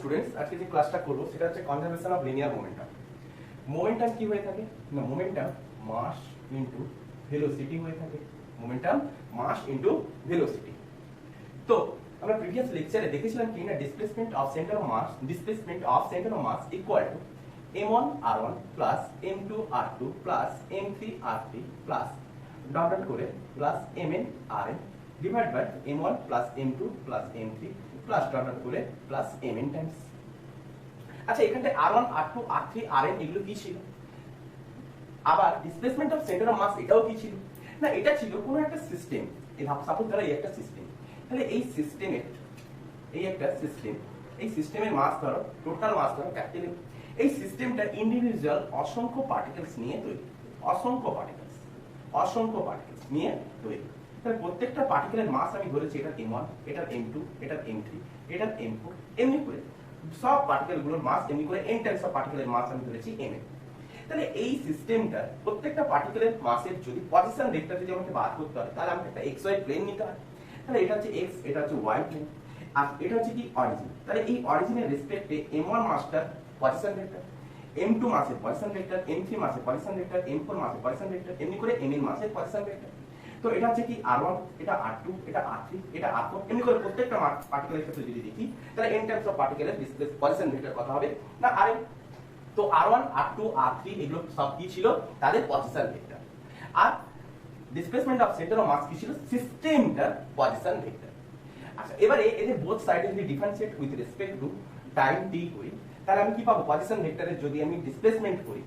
Students, আজকে যে ক্লাসটা করব সেটা হচ্ছে conservation of linear momentum. Momentum কি হয়ে থাকে না, মোমেন্টাম মাস ইনটু ভেলোসিটি হয়ে থাকে। Momentum mass into velocity. তো আমরা প্রিভিয়াস লেকচারে দেখেছিলাম কি না, displacement of centre of mass equal to m1 r1 plus m2 r2 plus m3 r3 plus dot dot করে plus mn rn divide by m1 plus m2 plus m3 plus dot dot করে plus mn times. আচ্ছা, এখানে r1 r2 r3 rn এগুলো কি ছিল? আবার displacement of centre of mass এটাও কি ছিল না, এটা ছিল কোনো একটা সিস্টেম। সাপোজ ধরো এই একটা সিস্টেম, তাহলে এই সিস্টেমের এই সিস্টেমের মাস ধরো, টোটাল মাস ধরো ক্যাপিটাল। এই সিস্টেমটা ইন্ডিভিজুয়াল অসংখ্য পার্টিকেলস নিয়ে তৈরি, অসংখ্য পার্টিকেলস নিয়ে তৈরি। তাহলে প্রত্যেকটা পার্টিকেলের মাস আমি ধরেছি এটার m1, এটার m2, এটার m3, এটার m4, এমনি করে সব পার্টিকেলগুলোর মাস, এমনি করে n টাইপস অফ পার্টিকেলের মাস আমি ধরেছি mn। তাহলে এই সিস্টেমটা প্রত্যেকটা পার্টিকেলের মাসের যদি পজিশন ভেক্টর যদি আমাকে বার করতে হয়, তাহলে আমাকে একটা xy প্লেন নিতে হয়। তাহলে এটা হচ্ছে x, এটা হচ্ছে y প্লেন, আর এটা হচ্ছে কি অরিজিন। তাহলে এই অরিজিনের রেসপেক্টে m1 মাসটার পজিশন ভেক্টর, m2 মাসের পজিশন ভেক্টর, m3 মাসের পজিশন ভেক্টর, m4 মাসের পজিশন ভেক্টর, এমনি করে mn মাসের পজিশন ভেক্টর। তো এটা হচ্ছে কি r1, এটা r2, এটা r3, এটা r4, এমনি করে প্রত্যেকটা পার্টিকেলের ক্ষেত্রে যদি দেখি, তাহলে n টাইপস অফ পার্টিকেলের ডিসপ্লেস পজিশন ভেক্টর কথা হবে না rn। তো r1 r2 r3 এগুলো সব কি ছিল, তাদের পজিশন ভেক্টর। আর displacement of centre of mass কি ছিল, সিস্টেমটার পজিশন ভেক্টর। আচ্ছা, এবারে এদের বোথ সাইডে যদি differentiate with respect to time t করি, তাহলে আমি কি পাবো, পজিশন ভেক্টরের যদি আমি ডিসপ্লেসমেন্ট করি,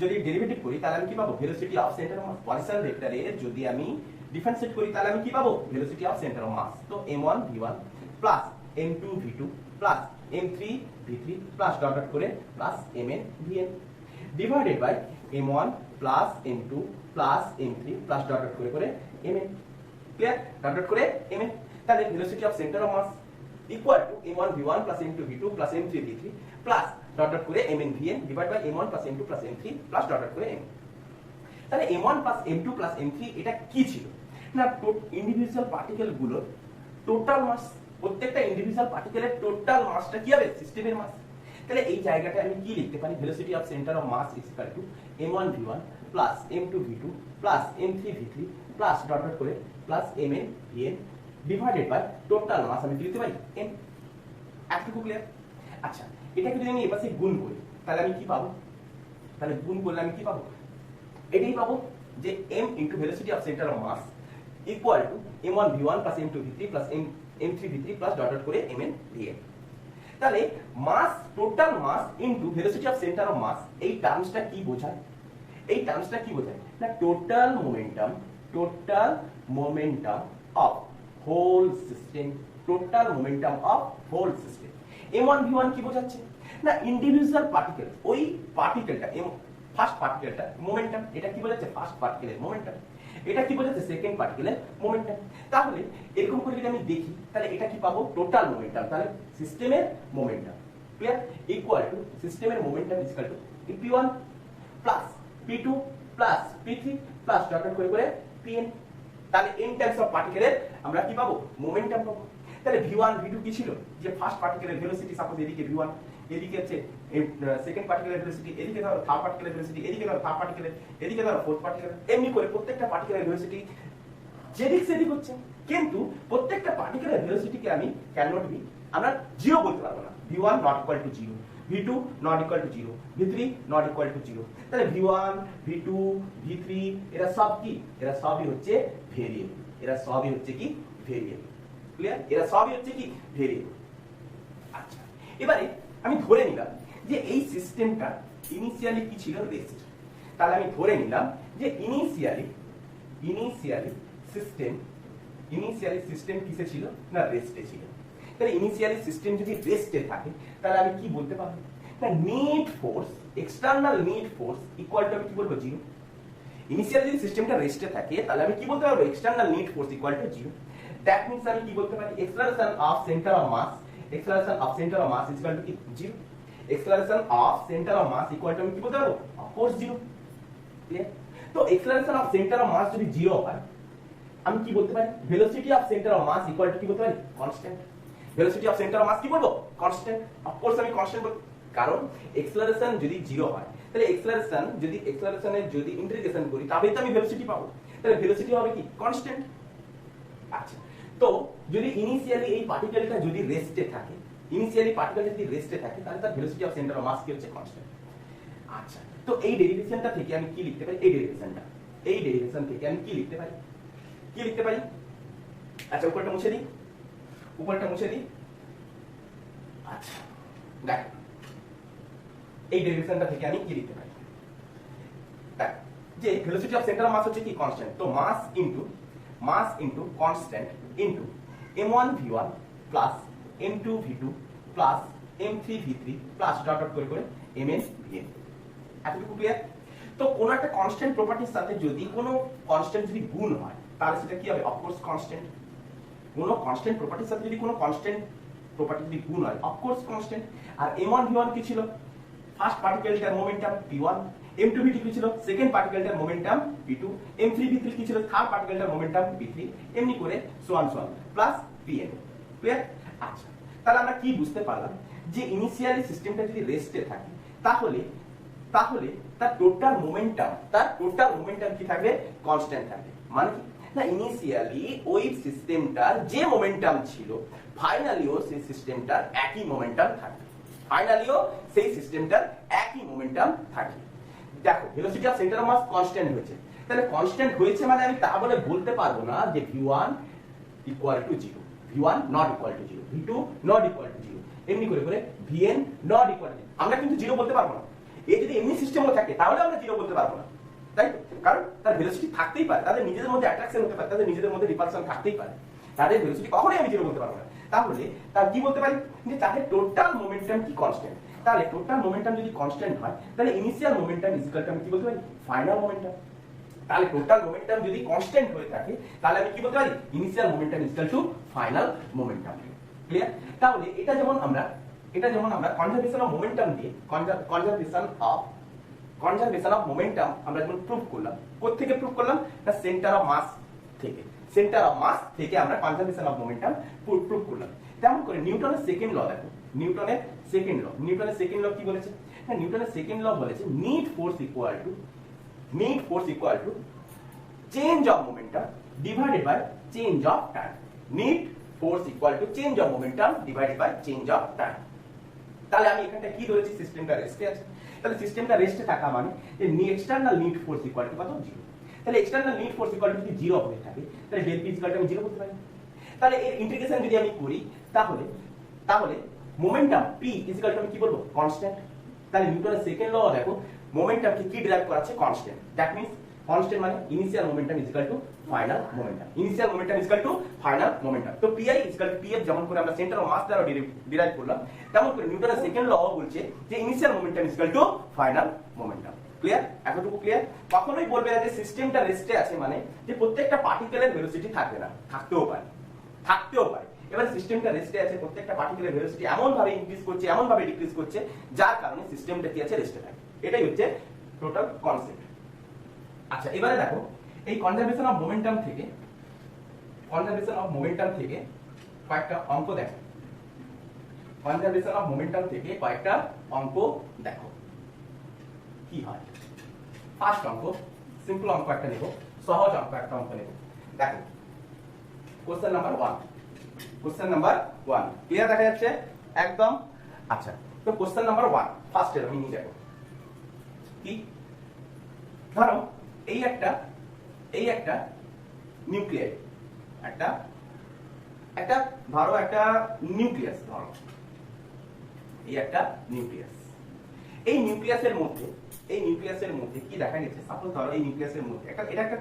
যদি ডেরিভেটিভ করি, তাহলে আমি কি পাবো, velocity of centre of mass. Position ভেক্টরের যদি আমি ডিফারেন্সিয়েট করি, তাহলে আমি কি পাবো, velocity of centre of mass. তো m1 v1 plus m2 v2 plus m3 v3 plus dot dot করে plus mn vn divided by m1 plus m2 plus m3 plus dot dot করে mn। ক্লিয়ার? ডট ডট করে mn। তাহলে velocity of centre of mass equal to m1 v1 plus m2 v2 plus m3 v3 plus dot dot করে mn vn divide by m1 plus m2 plus m3 plus dot dot করে mn। তাহলে m1 plus m2 plus m3 এটা কি ছিল না, individual particle গুলোর total মাস। প্রত্যেকটা individual পার্টিকেলের total মাসটা কি হবে, সিস্টেমের মাস। তাহলে এই জায়গাটা আমি কি লিখতে পারি, velocity of centre of mass is equal to m1 v1 plus m2 v2 plus m3 v3 plus dot dot করে plus mn vn divided by total mass আমি লিখতে পারি m। এতটুকু ক্লিয়ার? আচ্ছা, এটাকে যদি আমি এপাশে গুণ করি, তাহলে আমি কি পাবো, তাহলে গুণ করলে আমি কি পাবো, এটাই পাবো যে m into velocity of centre of mass equal to m1 v1 plus m2 v3 plus m3 v3 plus dot dot করে mn vn। তাহলে mass, total mass into velocity of centre of mass, এই টার্মসটা কি বোঝায়, এই টার্মসটা কি বোঝায় না, total momentum of whole system, total momentum of whole system. m1 v1 কি বোঝাচ্ছে না, ইন্ডিভিজুয়াল পার্টিকেল, ওই পার্টিকেলটা ফার্স্ট পার্টিকেলটা মোমেন্টাম, এটা কি বোঝাচ্ছে, ফার্স্ট পার্টিকেলের মোমেন্টাম। এটা কি বোঝাচ্ছে, সেকেন্ড পার্টিকেলের মোমেন্টাম। তাহলে এরকম করে যদি আমি দেখি, তাহলে এটা কি পাবো, টোটাল মোমেন্টাম। তাহলে সিস্টেমের মোমেন্টাম, ক্লিয়ার, ইকুয়াল টু সিস্টেমের momentum is equal two p1 plus p2 plus p3 plus dot dot করে pn। তাহলে n টাইপস অফ পার্টিকেলের আমরা কি পাবো, মোমেন্টাম পাবো। তাহলে v1 v2 কি ছিল, যে ফার্স্ট পার্টিকেলের ভেলোসিটি, সাপোজ এদিকে v1, এদিকে হচ্ছে সেকেন্ড পার্টিকেলের ভেলোসিটি, এদিকে ধরো থার্ড পার্টিকেলের ভেলোসিটি, এদিকে ধরো থার্ড পার্টিকেলের, এদিকে ধরো ফোর্থ পার্টিকেলের, এমনি করে প্রত্যেকটা পার্টিকেলের ভেলোসিটি যেদিক সেদিক হচ্ছে। কিন্তু প্রত্যেকটা পার্টিকেলের ভেলোসিটিকে আমি ক্যানট বি, আমরা জিরো বলতে পারবো না। v1 not equal to 0, v2 not equal to 0, v3 not equal to 0। তাহলে v1 v2 v3 এরা সব কি, এরা সবই হচ্ছে ভেরিয়েবল, এরা সবই হচ্ছে কি ভেরিয়েবল। ক্লিয়ার? এরা সবই হচ্ছে কি ভেরিয়েবল। আচ্ছা, এবারে আমি ধরে নিলাম যে এই সিস্টেমটা ইনিশিয়ালি কি ছিল, রেস্ট। তাহলে আমি ধরে নিলাম যে ইনিশিয়ালি সিস্টেম কিসে ছিল না, রেস্টে ছিল। তাহলে ইনিশিয়ালি সিস্টেম যদি রেস্টে থাকে, তাহলে আমি কি বলতে পারবো না, net force, external net force equal to আমি কি বলবো, 0। ইনিশিয়ালি যদি সিস্টেমটা রেস্টে থাকে, তাহলে আমি কি বলতে পারবো, external net force equal to 0। That means আমি কি বলতে পারি, acceleration of center of mass is equal to 0। acceleration of center of mass equal to আমি কি বলতে পারবো, of course 0। ক্লিয়ার? তো acceleration of center of mass যদি 0 হয়, আমি কি বলতে পারি, velocity of center of mass equal to কি বলতে পারি, constant। Velocity of centre of mass কি বলবো কনস্ট্যান্ট অফকোর্স আমি কনস্ট্যান্ট বলবো কারণ এক্সেলারেশন যদি 0 হয় তাহলে এক্সেলারেশনের যদি ইন্টিগ্রেশন করি তবেই তো আমি ভেলোসিটি পাবো তাহলে ভেলোসিটি হবে কি কনস্ট্যান্ট আচ্ছা তো যদি ইনিশিয়ালি এই পার্টিকেলটা যদি রেস্টে থাকে তাহলে তার velocity of centre of mass কি হচ্ছে কনস্ট্যান্ট আচ্ছা তো এই ডেরিভেশনটা থেকে আমি কি লিখতে পারি এই ডেরিভেশন থেকে আমি কি লিখতে পারি আচ্ছা উপরটা মুছে দিই আচ্ছা দেখ এই ডেরিভেশনটা থেকে আমি কি লিখতে পারি দেখ যে velocity of centre of mass হচ্ছে কি কনস্ট্যান্ট তো mass into constant into m1 v1 plus m2 v2 plus m3 v3 plus dot dot করে mn vn এতটুকু ক্লিয়ার তো কোন একটা কনস্ট্যান্ট প্রপার্টির সাথে যদি কোনো কনস্ট্যান্ট যদি গুণ হয় তাহলে সেটা কি হবে অফকোর্স কনস্ট্যান্ট কোনো কনস্ট্যান্ট প্রপার্টির সাথে যদি কোনো কনস্ট্যান্ট প্রপার্টি যদি গুণ হয় অফকোর্স কনস্ট্যান্ট আর m1 v1 কি ছিল first পার্টিকেলটার momentum p1 m2 v2 কি ছিল second পার্টিকেলটার momentum p2 m3 v3 কি ছিল থার্ড পার্টিকেলটার মোমেন্টাম p3 এমনি করে সোয়ান প্লাস pn ক্লিয়ার আচ্ছা তাহলে আমরা কি বুঝতে পারলাম যে ইনিশিয়ালি সিস্টেমটা যদি রেস্টে থাকে তাহলে তার টোটাল মোমেন্টাম কি থাকবে কনস্ট্যান্ট থাকবে মানে কি না ইনিশিয়ালি ওই সিস্টেমটার যে মোমেন্টাম ছিল ফাইনালিও সেই সিস্টেমটার একই মোমেন্টাম থাকবে দেখো velocity of centre of mass constant হয়েছে তাহলে কনস্ট্যান্ট হয়েছে মানে আমি তা বলে বলতে পারবো না যে v1 equal to 0 v1 not equal to 0 v2 not equal to 0 এমনি করে vn নট ইকুয়াল টু 0 আমরা কিন্তু 0 বলতে পারবো না এই যদি এমনি সিস্টেমও থাকে তাহলে আমরা 0 বলতে পারবো না তাই তো কারণ তার ভেলোসিটি থাকতেই পারে তাদের নিজেদের মধ্যে অ্যাট্রাকশন হতে পারে তাদের নিজেদের মধ্যে রিপালশন থাকতেই পারে তাদের ভেলোসিটি কখনোই আমি 0 বলতে পারবো না তাহলে তার কি বলতে পারি যে তাদের টোটাল মোমেন্টাম কি কনস্ট্যান্ট তাহলে টোটাল মোমেন্টাম যদি কনস্ট্যান্ট হয় তাহলে initial momentum is equal to আমি কি বলতে পারি ফাইনাল মোমেন্টাম তাহলে টোটাল মোমেন্টাম যদি কনস্ট্যান্ট হয়ে থাকে তাহলে আমি কি বলতে পারি initial momentum is equal to final momentum clear তাহলে এটা যেমন আমরা কনজারভেশন অফ মোমেন্টাম দিয়ে কনজারভেশন অফ মোমেন্টাম আমরা যখন প্রুভ করলাম কোথা থেকে প্রুভ করলাম না সেন্টার অফ মাস থেকে আমরা কনজারভেশন অফ মোমেন্টাম প্রুভ করলাম তেমন করে নিউটনের সেকেন্ড ল দেখো নিউটনের সেকেন্ড ল কি বলেছে না নিউটনের সেকেন্ড ল বলেছে net force equal to change of momentum divided by change of time net force equal to change of momentum divided by change of time তাহলে আমি এখানটা কি ধরেছি সিস্টেমটা রেস্টে আছে তাহলে সিস্টেমটা রেস্টে থাকা মানে যে external net force equal to কত 0 তাহলে external net force equal to যদি 0 হয়ে থাকে তাহলে ডেল পি ইকুয়াল টু আমি 0 বলতে পারি তাহলে এর ইন্টিগ্রেশন যদি আমি করি তাহলে মোমেন্টাম পি ইকুয়াল টু আমি কি বলবো কনস্ট্যান্ট তাহলে নিউটনের সেকেন্ড ল দেখো মোমেন্টামকে কি ডিরাইভ করাচ্ছে কনস্ট্যান্ট দ্যাট মিন্স কনস্ট্যান্ট মানে initial momentum equal to final momentum তো pi ইকুয়াল টু pf যেমন করে আমরা সেন্টার অফ মাস দ্বারা ডিরাইভ করলাম তেমন করে নিউটনের সেকেন্ড ল বলছে যে initial momentum equal to final momentum clear এতটুকু ক্লিয়ার কখনোই বলবে না যে সিস্টেমটা রেস্টে আছে মানে যে প্রত্যেকটা পার্টিকেলের ভেলোসিটি থাকবে না থাকতেও পারে এবার সিস্টেমটা রেস্টে আছে প্রত্যেকটা পার্টিকেলের ভেলোসিটি এমন ভাবে ইনক্রিজ করছে এমন ভাবে ডিক্রিজ করছে যার কারণে সিস্টেমটা কি আছে রেস্টে থাকে এটাই হচ্ছে টোটাল কনসেপ্ট আচ্ছা এবারে দেখো এই কনজারভেশন অফ মোমেন্টাম থেকে কয়েকটা অঙ্ক দেখো কি হয় ফার্স্ট অঙ্ক সিম্পল অঙ্ক একটা নেব সহজ অঙ্ক একটা অঙ্ক নেব দেখো কোশ্চেন নাম্বার 1 ক্লিয়ার দেখা যাচ্ছে একদম আচ্ছা তো কোশ্চেন নাম্বার 1 ফার্স্ট এর আমি নিয়ে যাব কি ধরো এই একটা নিউক্লিয়াস ধরো একটা নিউক্লিয়াস ধরো এই একটা নিউক্লিয়াস এই নিউক্লিয়াসের মধ্যে কি দেখা গেছে সাপোজ ধরো এই নিউক্লিয়াসের মধ্যে এটা একটা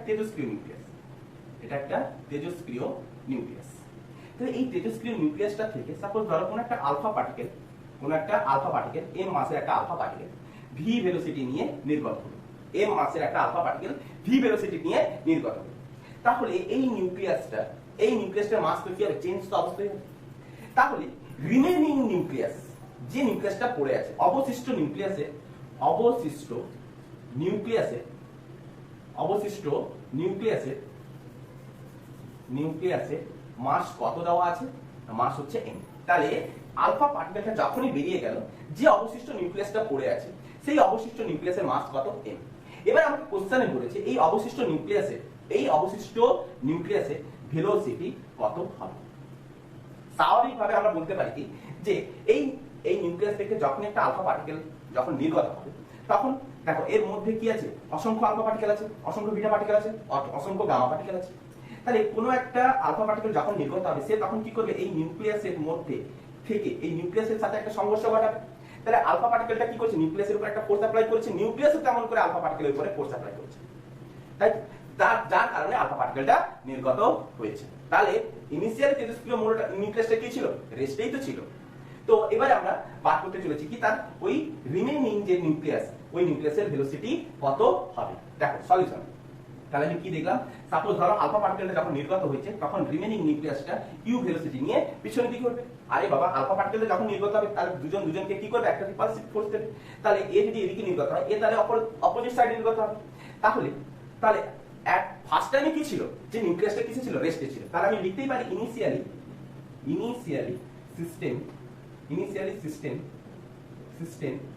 তেজস্ক্রিয় নিউক্লিয়াস তাহলে এই তেজস্ক্রিয় নিউক্লিয়াসটা থেকে সাপোজ ধরো কোন একটা আলফা পার্টিকেল m মাসের একটা আলফা পার্টিকেল v ভেলোসিটি নিয়ে নির্গত হলো m মাসের একটা আলফা পার্টিকেল v ভেলোসিটি নিয়ে নির্গত হলো তাহলে এই নিউক্লিয়াসটার মাস তো কি হবে চেঞ্জ তো অবশ্যই হবে তাহলে রিমেইনিং নিউক্লিয়াস যে নিউক্লিয়াসটা পড়ে আছে অবশিষ্ট নিউক্লিয়াসের মাস কত দেওয়া আছে মাস হচ্ছে m তাহলে আলফা পার্টিকেলটা যখনই বেরিয়ে গেল, যে অবশিষ্ট নিউক্লিয়াসটা পড়ে আছে সেই অবশিষ্ট নিউক্লিয়াসের মাস কত, m। এবার আমাকে কোশ্চেনে বলেছে এই অবশিষ্ট নিউক্লিয়াসের ভেলোসিটি কত হবে। স্বাভাবিকভাবে আমরা বলতে পারি কি যে এই নিউক্লিয়াস থেকে যখন একটা আলফা পার্টিকেল যখন নির্গত হবে, তখন দেখো এর মধ্যে কি আছে, অসংখ্য আলফা পার্টিকেল আছে, অসংখ্য বিটা পার্টিকেল আছে, অসংখ্য গামা পার্টিকেল আছে। তাহলে কোনো একটা আলফা পার্টিকেল যখন নির্গত হবে, সে তখন কি করবে, এই নিউক্লিয়াসের মধ্যে থেকে এই নিউক্লিয়াসের সাথে একটা সংঘর্ষ ঘটাবে। তাহলে আলফা পার্টিকেলটা কি করছে, নিউক্লিয়াসের উপর একটা ফোর্স অ্যাপ্লাই করেছে, নিউক্লিয়াসও তেমন করে আলফা পার্টিকেলের উপরে ফোর্স অ্যাপ্লাই করছে, তাই যার কারণে আলফা পার্টিকেলটা নির্গত হয়েছে। তাহলে ইনিশিয়ালি তেজস্ক্রিয় নিউক্লিয়াসটা কি ছিল, রেস্টেই তো ছিল। তো এবারে আমরা বার করতে চলেছি কি তার ওই রিমেইনিং যে নিউক্লিয়াস, ওই নিউক্লিয়াসের ভেলোসিটি কত হবে। দেখো সলিউশন, তাহলে আমি কি দেখলাম, সাপোজ ধরো আলফা পার্টিকেলটা যখন নির্গত হয়েছে তখন রিমেইনিং নিউক্লিয়াসটা ইউ ভেলোসিটি নিয়ে পিছনের দিকে উঠবে। আরে বাবা, আলফা পার্টিকেলটা যখন নির্গত হবে তাহলে দুজনকে কি করবে, একটা রিপালসিভ ফোর্স দেবে। তাহলে এ যদি এদিকে নির্গত হয়, এ তাহলে অপোজিট সাইডে নির্গত হবে। তাহলে ফার্স্ট টাইমে কি ছিল, যে নিউক্লিয়াসটা কিসে ছিল, রেস্টে ছিল। তাহলে আমি লিখতেই পারি initially system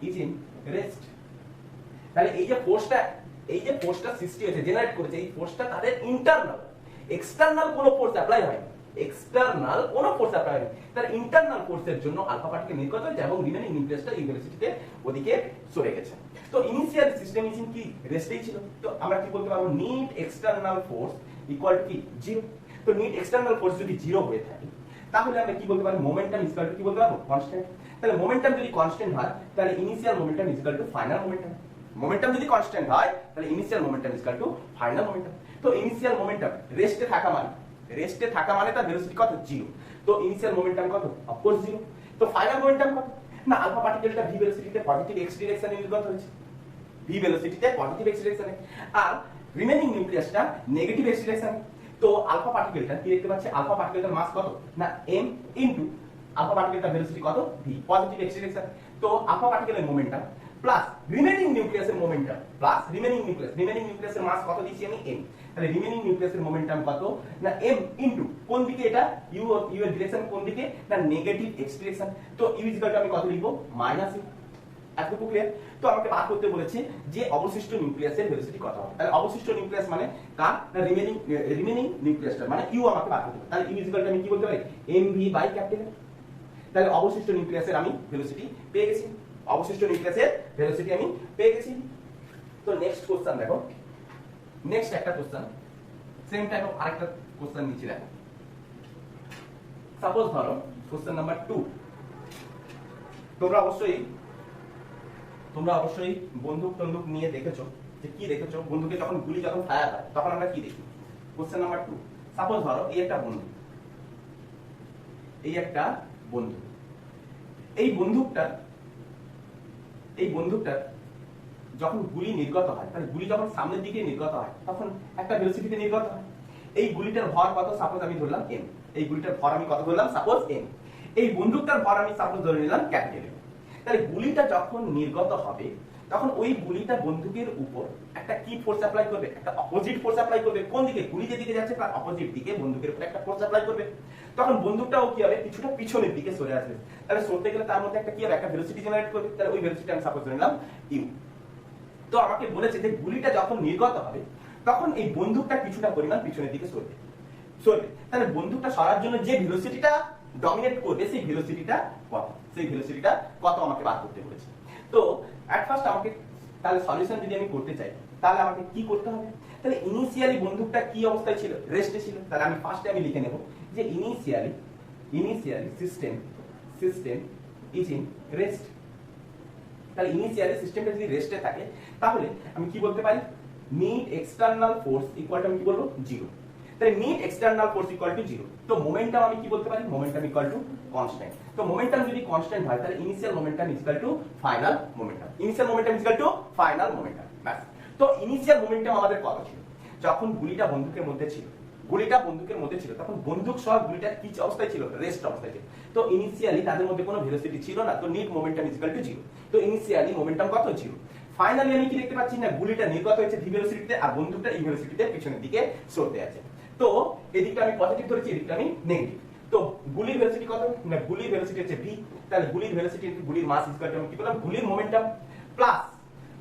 is in rest. তাহলে এই যে ফোর্সটা সৃষ্টি হয়েছে, জেনারেট করেছে, এই ফোর্সটা তাদের ইন্টারনাল, এক্সটার্নাল কোনো ফোর্স অ্যাপ্লাই হয়নি, তার ইন্টারনাল ফোর্সের জন্য আলফা পার্টিকেল নির্গত হয়েছে এবং রিমেইনিং নিউক্লিয়াসটা এই ভেলোসিটিতে ওদিকে সরে গেছে। তো ইনিশিয়াল সিস্টেম ইজ ইন কি রেস্টেই ছিল। তো আমরা কি বলতে পারবো, net external force equal to কি 0। তো নিট এক্সটার্নাল ফোর্স যদি 0 হয়ে থাকে, তাহলে আমরা কি বলতে পারবো, মোমেন্টাম ইজ ইকুয়াল টু কি বলতে পারবো, কনস্ট্যান্ট। তাহলে মোমেন্টাম যদি কনস্ট্যান্ট হয়, তাহলে initial momentum is equal to final momentum. Momentum যদি কনস্ট্যান্ট হয়, তাহলে initial momentum is equal to final momentum. তো ইনিশিয়াল মোমেন্টাম রেস্টে থাকা মানে তার ভেলোসিটি কত, 0। তো ইনিশিয়াল মোমেন্টাম কত, অফকোর্স 0। তো ফাইনাল মোমেন্টাম কত না, আলফা পার্টিকেলটা ভি ভেলোসিটিতে পজিটিভ এক্স ডিরেকশনে নির্গত হয়েছে, ভি ভেলোসিটিতে পজিটিভ এক্স ডিরেকশনে, আর রিমেইনিং নিউক্লিয়াসটা নেগেটিভ এক্স ডিরেকশনে। তো আলফা পার্টিকেলটা কি দেখতে পাচ্ছি, আলফা পার্টিকেলটার মাস কত না, m ইনটু আলফা পার্টিকেলটার ভেলোসিটি কত, v, পজিটিভ এক্স ডিরেকশন। তো আলফা পার্টিকেলের মোমেন্টাম প্লাস রিমেইনিং নিউক্লিয়াসের মোমেন্টাম প্লাস রিমেইনিং নিউক্লিয়াসের মাস কত দিয়েছি আমি, m। তাহলে রিমেইনিং নিউক্লিয়াসের মোমেন্টাম কত না, m ইনটু কোন দিকে, এটা u এর ডিরেকশন কোন দিকে না, নেগেটিভ এক্স ডিরেকশন। তো u ইকুয়াল টু আমি কত লিখবো, -u। এতটুকু ক্লিয়ার। তো আমাকে বার করতে বলেছে যে অবশিষ্ট নিউক্লিয়াসের ভেলোসিটি কত হবে। তাহলে অবশিষ্ট নিউক্লিয়াস মানে কার না, রিমেইনিং নিউক্লিয়াসটা মানে u আমাকে বার করতে হবে। তাহলে u ইকুয়াল টু আমি কি বলতে পারি, mv বাই ক্যাপিটাল। তাহলে অবশিষ্ট নিউক্লিয়াসের আমি ভেলোসিটি পেয়ে গেছি, তো নেক্সট কোশ্চেন দেখো, নেক্সট একটা কোশ্চেন সেম টাইপ অফ আরেকটা কোশ্চেন নিচে দেখো। সাপোজ ধরো কোশ্চেন নাম্বার 2, তোমরা অবশ্যই বন্দুক নিয়ে দেখেছো, যে কি দেখেছো, বন্দুকে যখন গুলি যখন ফায়ার হয় তখন আমরা কি দেখি। কোশ্চেন নাম্বার 2, সাপোজ ধরো এই একটা বন্দুক, এই বন্দুকটার যখন গুলি নির্গত হয়, তাহলে গুলি যখন সামনের দিকে নির্গত হয় তখন একটা ভেলোসিটিতে নির্গত হয়। এই গুলিটার ভর কত, সাপোজ আমি ধরলাম m। এই গুলিটার ভর আমি কত ধরলাম, সাপোজ m। এই বন্দুকটার ভর আমি সাপোজ ধরে নিলাম ক্যাপিটাল M। তাহলে গুলিটা যখন নির্গত হবে, তখন ওই গুলিটা বন্দুকের উপর একটা কি ফোর্স অ্যাপ্লাই করবে, একটা অপোজিট ফোর্স অ্যাপ্লাই করবে। কোন দিকে, গুলি যেদিকে যাচ্ছে তার অপোজিট দিকে বন্দুকের উপর একটা ফোর্স অ্যাপ্লাই করবে। তখন বন্দুকটাও কি হবে, কিছুটা পিছনের দিকে সরে আসবে। তাহলে সরতে গেলে তার মধ্যে একটা কি হবে, একটা ভেলোসিটি জেনারেট করবে। তাহলে ওই ভেলোসিটি আমি সাপোজ ধরে নিলাম u। তো আমাকে বলেছে যে গুলিটা যখন নির্গত হবে, তখন এই বন্দুকটা কিছুটা পরিমাণ পিছনের দিকে সরবে। তাহলে বন্দুকটা সরার জন্য যে ভেলোসিটিটা ডমিনেট করবে, সেই ভেলোসিটিটা কত আমাকে বার করতে বলেছে। তো এট ফার্স্ট আমাকে, তাহলে সলিউশন যদি আমি করতে চাই, তাহলে আমাকে কি করতে হবে, তাহলে ইনিশিয়ালি বন্দুকটা কি অবস্থায় ছিল, রেস্টে ছিল। তাহলে আমি ফার্স্টে আমি লিখে নেব যে initially system is in rest. তাহলে ইনিশিয়ালি সিস্টেমটা যদি রেস্টে থাকে, তাহলে আমি কি বলতে পারি, net external force equal to আমি কি বলবো, 0। তাহলে net external force equal to 0। তো মোমেন্টাম আমি কি বলতে পারি, মোমেন্টাম ইকুয়াল টু কনস্ট্যান্ট। তো মোমেন্টাম যদি কনস্ট্যান্ট হয়, তাহলে initial momentum equal to final momentum. ব্যাস। তো ইনিশিয়াল মোমেন্টাম আমাদের কত ছিল, যখন গুলিটা বন্দুকের মধ্যে ছিল, তখন বন্দুক সহ গুলিটা কি অবস্থায় ছিল, রেস্ট অবস্থায় ছিল। তো ইনিশিয়ালি তাদের মধ্যে কোনো ভেলোসিটি ছিল না। তো নিট মোমেন্টাম ইকুয়াল টু 0। তো ইনিশিয়ালি মোমেন্টাম কত, 0। ফাইনালি আমি কি দেখতে পাচ্ছি না, গুলিটা নির্গত হয়েছে ভি ভেলোসিটিতে, আর বন্দুকটা ই ভেলোসিটিতে পিছনের দিকে সরতে আছে। তো এদিকটা আমি পজিটিভ ধরেছি, এদিকটা আমি নেগেটিভ। তো গুলির ভেলোসিটি কত না গুলির ভেলোসিটি হচ্ছে v তাহলে গুলির ভেলোসিটি ইনটু গুলির মাস ইকুয়াল টু আমি কি বললাম গুলির মোমেন্টাম প্লাস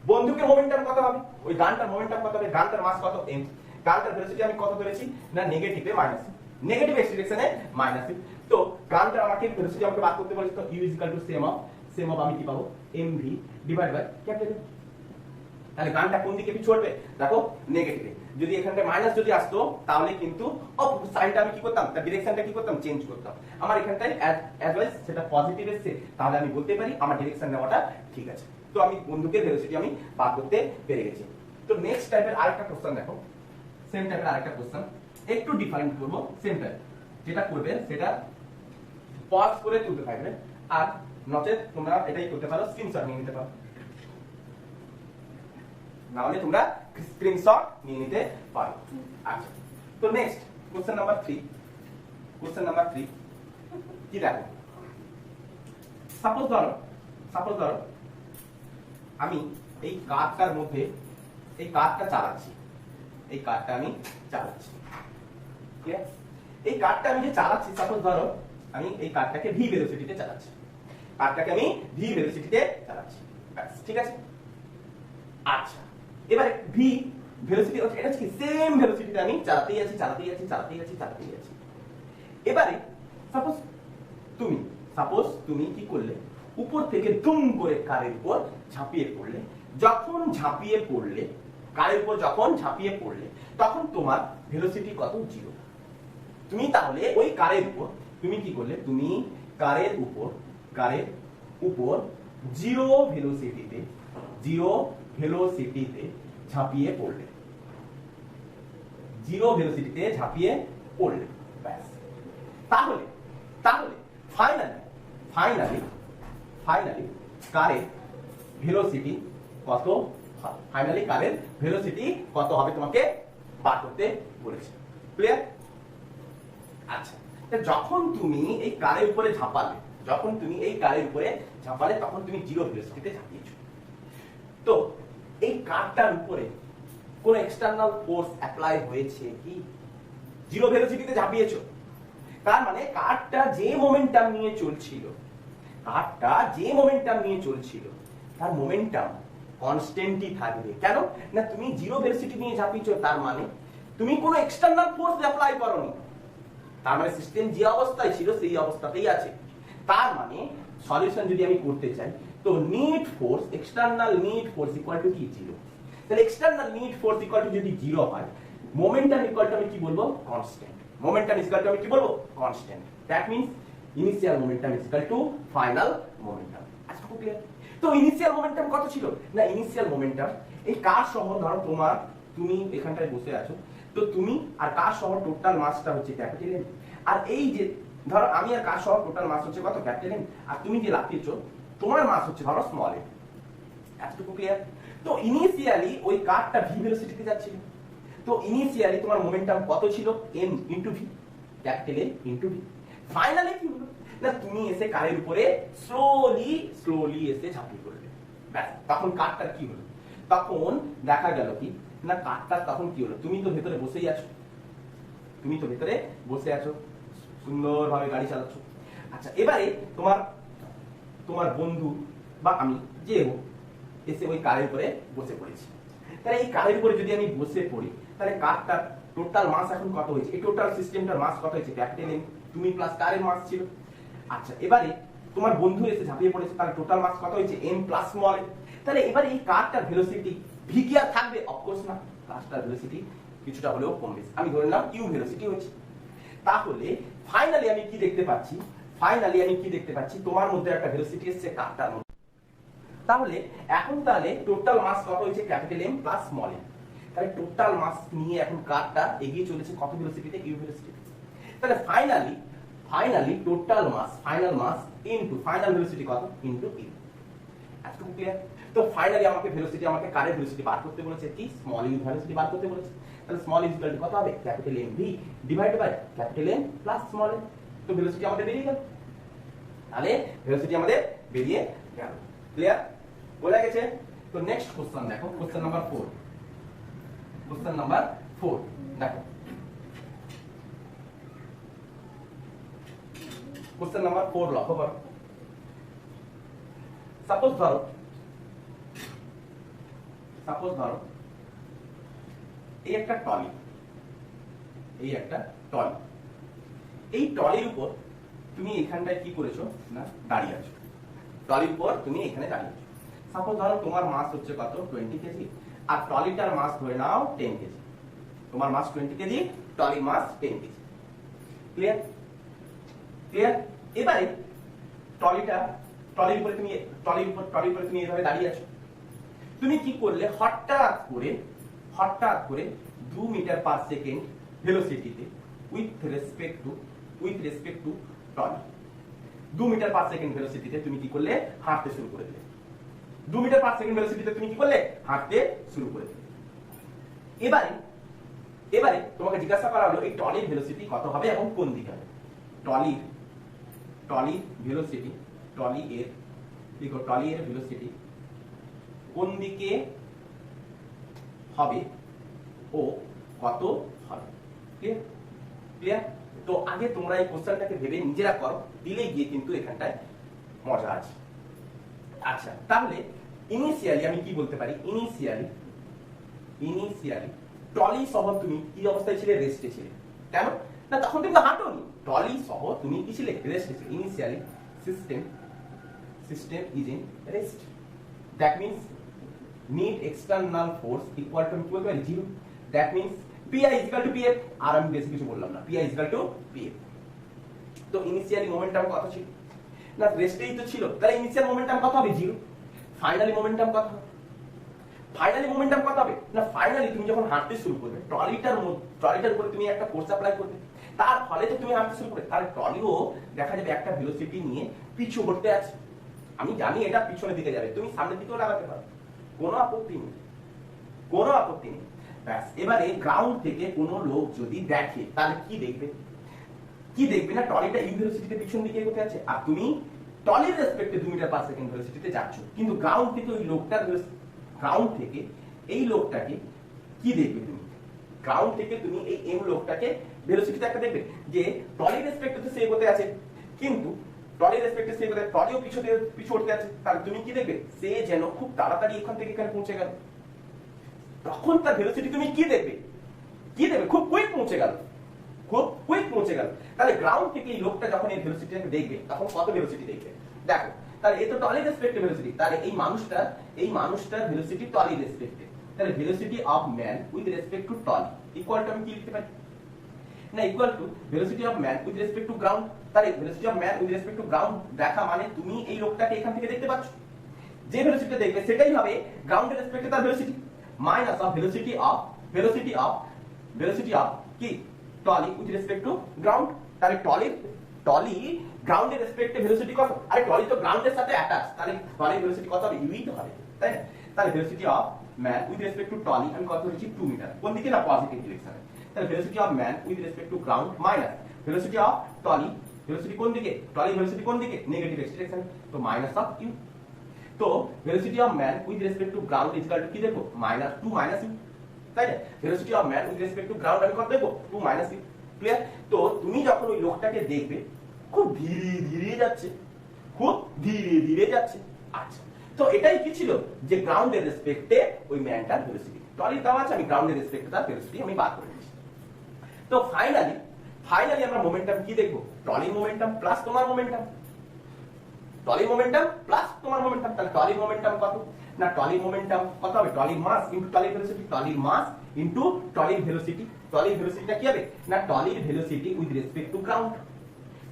বন্দুকের মোমেন্টাম কত হবে ওই গানটার মোমেন্টাম কত হবে গানটার মাস কত m গানটার ভেলোসিটি আমি কত ধরেছি না নেগেটিভে মাইনাস নেগেটিভ এক্স ডিরেকশনে মাইনাস তো গানটার আমাকে ভেলোসিটি আমাকে বার করতে বলেছে তো u সেম অফ আমি কি পাবো mv ডিভাইড বাই ক্যাপিটাল তাহলে গানটা কোন দিকে পিছড়বে দেখো নেগেটিভে যদি এখানটা মাইনাস যদি আসতো তাহলে কিন্তু সাইনটা আমি কি করতাম তার ডিরেকশনটা কি করতাম চেঞ্জ করতাম আমার এখানটায় অ্যাডভাইস সেটা পজিটিভ এসেছে তাহলে আমি বলতে পারি আমার ডিরেকশন নেওয়াটা ঠিক আছে তো আমি বন্দুকের ভেলোসিটি আমি বার করতে পেরে গেছি তো নেক্সট টাইপের আরেকটা কোশ্চেন দেখো সেম টাইপের আরেকটা কোশ্চেন একটু ডিফারেন্ট করব সেম টাইপ যেটা করবে সেটা পজ করে তুলতে থাকবে আর নচেত তোমরা এটাই করতে পারো স্ক্রিনশট নিয়ে নিতে পারো না হলে তোমরা স্ক্রিনশট নিয়ে নিতে পারো আচ্ছা তো নেক্সট কোশ্চেন নাম্বার 3 কি দেখো সাপোজ ধরো আমি এই কার্ডটার মধ্যে এই কার্ডটা চালাচ্ছি ক্লিয়ার এই কার্ডটা আমি যে চালাচ্ছি সাপোজ ধরো আমি এই কার্ডটাকে v ভেলোসিটিতে চালাচ্ছি ব্যাস ঠিক আছে আচ্ছা এবারে v ভেলোসিটি হচ্ছে এটা কি সেম ভেলোসিটিতে আমি চালাতেই আছি এবারে সাপোজ তুমি কি করলে উপর থেকে দুম করে কারের উপর ঝাঁপিয়ে পড়লে তখন তোমার ভেলোসিটি কত 0 তুমি তাহলে ওই কারের উপর তুমি কি করলে তুমি কারের উপর 0 ভেলোসিটিতে ঝাঁপিয়ে পড়লে ব্যাস তাহলে ফাইনালি কারের ভেলোসিটি কত হবে তোমাকে বার করতে বলেছে ক্লিয়ার আচ্ছা যখন তুমি এই কারের উপরে ঝাঁপালে তখন তুমি 0 ভেলোসিটিতে ঝাঁপিয়েছো তো এই কারটার উপরে কোন এক্সটার্নাল ফোর্স অ্যাপ্লাই হয়েছে কি 0 ভেলোসিটিতে ঝাঁপিয়েছো তার মানে কারটা যে মোমেন্টাম নিয়ে চলছিল তার মোমেন্টাম কনস্ট্যান্টই থাকবে কেন না তুমি 0 ভেলোসিটি নিয়ে ঝাঁপিয়েছো তার মানে তুমি কোনো এক্সটার্নাল ফোর্স অ্যাপ্লাই করোনি তার মানে সিস্টেম যে অবস্থায় ছিল সেই অবস্থাতেই আছে তার মানে সলিউশন যদি আমি করতে চাই তো external net force equal to কি 0 তাহলে external net force equal to যদি 0 হয় মোমেন্টাম ইকুয়াল টু আমি কি বলবো constant that means initial momentum equal to final momentum আচ্ছা ক্লিয়ার তো ইনিশিয়াল মোমেন্টাম কত ছিল না ইনিশিয়াল মোমেন্টাম এই কার সহ ধরো তুমি এখানটায় বসে আছো তো তুমি আর কার সহ টোটাল মাসটা হচ্ছে ক্যাপিটাল এম আর এই যে ধরো আমি আর কার সহ টোটাল মাস হচ্ছে কত ক্যাপিটাল এম আর তুমি যে লাফিয়েছো তোমার মাস হচ্ছে ধরো স্মল এম এতটুকু ক্লিয়ার তো ইনিশিয়ালি ওই কারটা v ভেলোসিটিতে যাচ্ছিল তো ইনিশিয়ালি তোমার মোমেন্টাম কত ছিল m into v capital M into v finally কি হলো না তুমি এসে কারের উপরে স্লোলি এসে ঝাঁপিয়ে পড়লে ব্যাস তখন কারটার কি হলো তখন দেখা গেল কি না কারটার তখন কি হলো তুমি তো ভেতরে বসে আছো সুন্দরভাবে গাড়ি চালাচ্ছো আচ্ছা এবারে তোমার বন্ধু বা আমি যে হোক এসে ওই কারের উপরে বসে পড়েছি তাহলে এই কারের উপরে যদি আমি বসে পড়ি তাহলে কারটার টোটাল মাস এখন কত হয়েছে এই টোটাল সিস্টেমটার মাস কত হয়েছে ক্যাপিটাল এম তুমি প্লাস কারের মাস ছিল আচ্ছা এবারে তোমার বন্ধু এসে ঝাঁপিয়ে পড়েছে তাহলে টোটাল মাস কত হয়েছে m প্লাস স্মল m তাহলে এবারে এই কারটার ভেলোসিটি v কি আর থাকবে অফকোর্স না কারটার ভেলোসিটি কিছুটা হলেও কমবে আমি ধরে নিলাম u ভেলোসিটি হচ্ছে তাহলে ফাইনালি আমি কি দেখতে পাচ্ছি তোমার মধ্যে একটা ভেলোসিটি এসেছে কারটার মধ্যে তাহলে এখন টোটাল মাস কত হয়েছে capital M plus small m তাহলে টোটাল মাস নিয়ে এখন কারটা এগিয়ে চলেছে কত ভেলোসিটিতে u ভেলোসিটিতে তাহলে finally total mass final mass into final velocity কত ইনটু u এতটুকু ক্লিয়ার তো ফাইনালি আমাকে কারের ভেলোসিটি বার করতে বলেছে কি স্মল u ভেলোসিটি বার করতে বলেছে তাহলে স্মল ইজ ইকুয়াল টু কত হবে capital M v divide by capital M plus small m তো ভেলোসিটি আমাদের বেরিয়ে গেল ক্লিয়ার বলে গেছে তো নেক্সট কোশ্চেন দেখো কোশ্চেন নাম্বার 4 দেখো কোশ্চেন নাম্বার 4 লক্ষ্য করো। সাপোজ ধরো এই একটা টলি, এই টলির উপর তুমি এখানটায় কি করেছো না দাঁড়িয়ে আছো, টলির উপর তুমি এখানে দাঁড়িয়ে আছো। সাপোজ ধরো তোমার মাস হচ্ছে কত 20 কেজি, আর টলিটার মাস ধরে নাও 10 কেজি। তোমার মাস 20 কেজি, টলির মাস 10 কেজি। ক্লিয়ার? এবারে টলির উপরে তুমি এইভাবে দাঁড়িয়ে আছো। তুমি কি করলে হঠাৎ করে 2 মিটার পার সেকেন্ড ভেলোসিটিতে with respect to trolley 2 metre per second ভেলোসিটিতে তুমি কি করলে হাঁটতে শুরু করে দিলে। 2 মিটার পার সেকেন্ড ভেলোসিটিতে তুমি কি করলে হাঁটতে শুরু করে দিলে। এবারে তোমাকে জিজ্ঞাসা করা হলো এই টলির ভেলোসিটি কত হবে এবং কোন দিকে হবে। টলির ভেলোসিটি, টলির ভেলোসিটি কোন দিকে হবে ও কত হবে। ক্লিয়ার? তো আগে তোমরা এই কোশ্চেনটাকে ভেবে নিজেরা করো, দিলে গিয়ে কিন্তু এখানটায় মজা আছে। আচ্ছা, তাহলে ইনিশিয়ালি আমি কি বলতে পারি, ইনিশিয়ালি টলি সহ তুমি কি অবস্থায় ছিলে, রেস্টে ছিলে। কেন না, তখন তুমি হাঁটোনি, টলি সহ তুমি কি ছিলে, রেস্টে ছিলে। Initially system is in rest. That means need external force equal to 0. That means pi is equal to pf, আর আমি বেশি কিছু বললাম না, pi is equal to pf। তো ইনিশিয়ালি মোমেন্টাম কত ছিল না, রেস্টেই তো ছিল, তাহলে ইনিশিয়াল মোমেন্টাম কত হবে 0। ফাইনালি মোমেন্টাম কত হবে, না ফাইনালি তুমি যখন হাঁটতে শুরু করবে টলিটার উপরে তুমি একটা ফোর্স অ্যাপ্লাই করবে, তার ফলে তো তুমি হাঁটতে শুরু করবে, তাহলে টলিও দেখা যাবে একটা ভেলোসিটি নিয়ে পিছু হতে আছে। আমি জানি এটা পিছনের দিকে যাবে, তুমি সামনের দিকেও লাগাতে পারো, কোনো আপত্তি নেই। ব্যাস, এবারে গ্রাউন্ড থেকে কোনো লোক যদি দেখে তাহলে কি দেখবে না, টলিটা ইউ ভেলোসিটিতে পিছন দিকে এগোতে আছে, আর তুমি টলির রেসপেক্টে 2 মিটার পার সেকেন্ড ভেলোসিটিতে যাচ্ছ। কিন্তু গ্রাউন্ড থেকে এই লোকটাকে কি দেখবে তুমি, গ্রাউন্ড থেকে তুমি এই এম লোকটাকে ভেলোসিটিতে একটা দেখবে যে টলির রেসপেক্টে তো সে এগোতে আছে, কিন্তু টলির রেসপেক্টে সে এগোতে, টলিও পিছু হতে আছে, তাহলে তুমি কি দেখবে, সে যেন খুব তাড়াতাড়ি এখান থেকে এখানে পৌঁছে গেল। তখন তার ভেলোসিটি তুমি কি দেখবে, খুব কুইক পৌঁছে গেল। তাহলে গ্রাউন্ড থেকে এই লোকটা যখন এই ভেলোসিটিটাকে দেখবে তখন কত ভেলোসিটি দেখবে দেখো। তাহলে এই তো টলির রেসপেক্টে ভেলোসিটি, তাহলে এই মানুষটার ভেলোসিটি টলির রেসপেক্টে, তাহলে velocity of man with respect to trolley equal to আমি কি লিখতে পারি না, equal to velocity of man with respect to ground. তাহলে velocity of man with respect to ground দেখা মানে তুমি এই লোকটাকে এখান থেকে দেখতে পাচ্ছ, যে ভেলোসিটিটা দেখবে সেটাই হবে গ্রাউন্ডের রেসপেক্টে তার velocity, minus of velocity of কি trolley with respect to ground. তাহলে টলি গ্রাউন্ডের রেসপেক্টে ভেলোসিটি কত, আরে টলি তো গ্রাউন্ডের সাথে অ্যাটাচ, তাহলে টলির ভেলোসিটি কত হবে, ইউই তো হবে, তাই না। তাহলে velocity of man with respect to trolley আমি কত লিখছি 2 মিটার, কোন দিকে না পজিটিভ ডিরেকশনে। তাহলে velocity of man with respect to ground minus velocity of trolley, velocity কোন দিকে, টলি ভেলোসিটি কোন দিকে, নেগেটিভ এক্স ডিরেকশন, তো মাইনাস অফ ইউ। তো velocity of man with respect to ground is equal to কি দেখো, -2 - ইউ, তাই না। Velocity of man with respect to ground আমি কত দেখো 2 - ইউ। ক্লিয়ার? তো তুমি যখন ওই লোকটাকে দেখবে খুব ধীরে ধীরে যাচ্ছে, আচ্ছা, তো এটাই কি ছিল যে গ্রাউন্ডের রেসপেক্টে ওই ম্যানটার ভেলোসিটি, টলির দাম আছে, আমি গ্রাউন্ডের রেসপেক্টে তার ভেলোসিটি আমি বার করে নিয়েছি। তো ফাইনালি আমরা মোমেন্টাম কি দেখবো, টলির মোমেন্টাম প্লাস তোমার মোমেন্টাম, তাহলে টলির মোমেন্টাম কত না, টলির মোমেন্টাম কত হবে, টলির মাস ইনটু টলির ভেলোসিটি, টলির মাস ইনটু টলির ভেলোসিটি। টলির ভেলোসিটিটা কি হবে না, টলির velocity with respect to ground.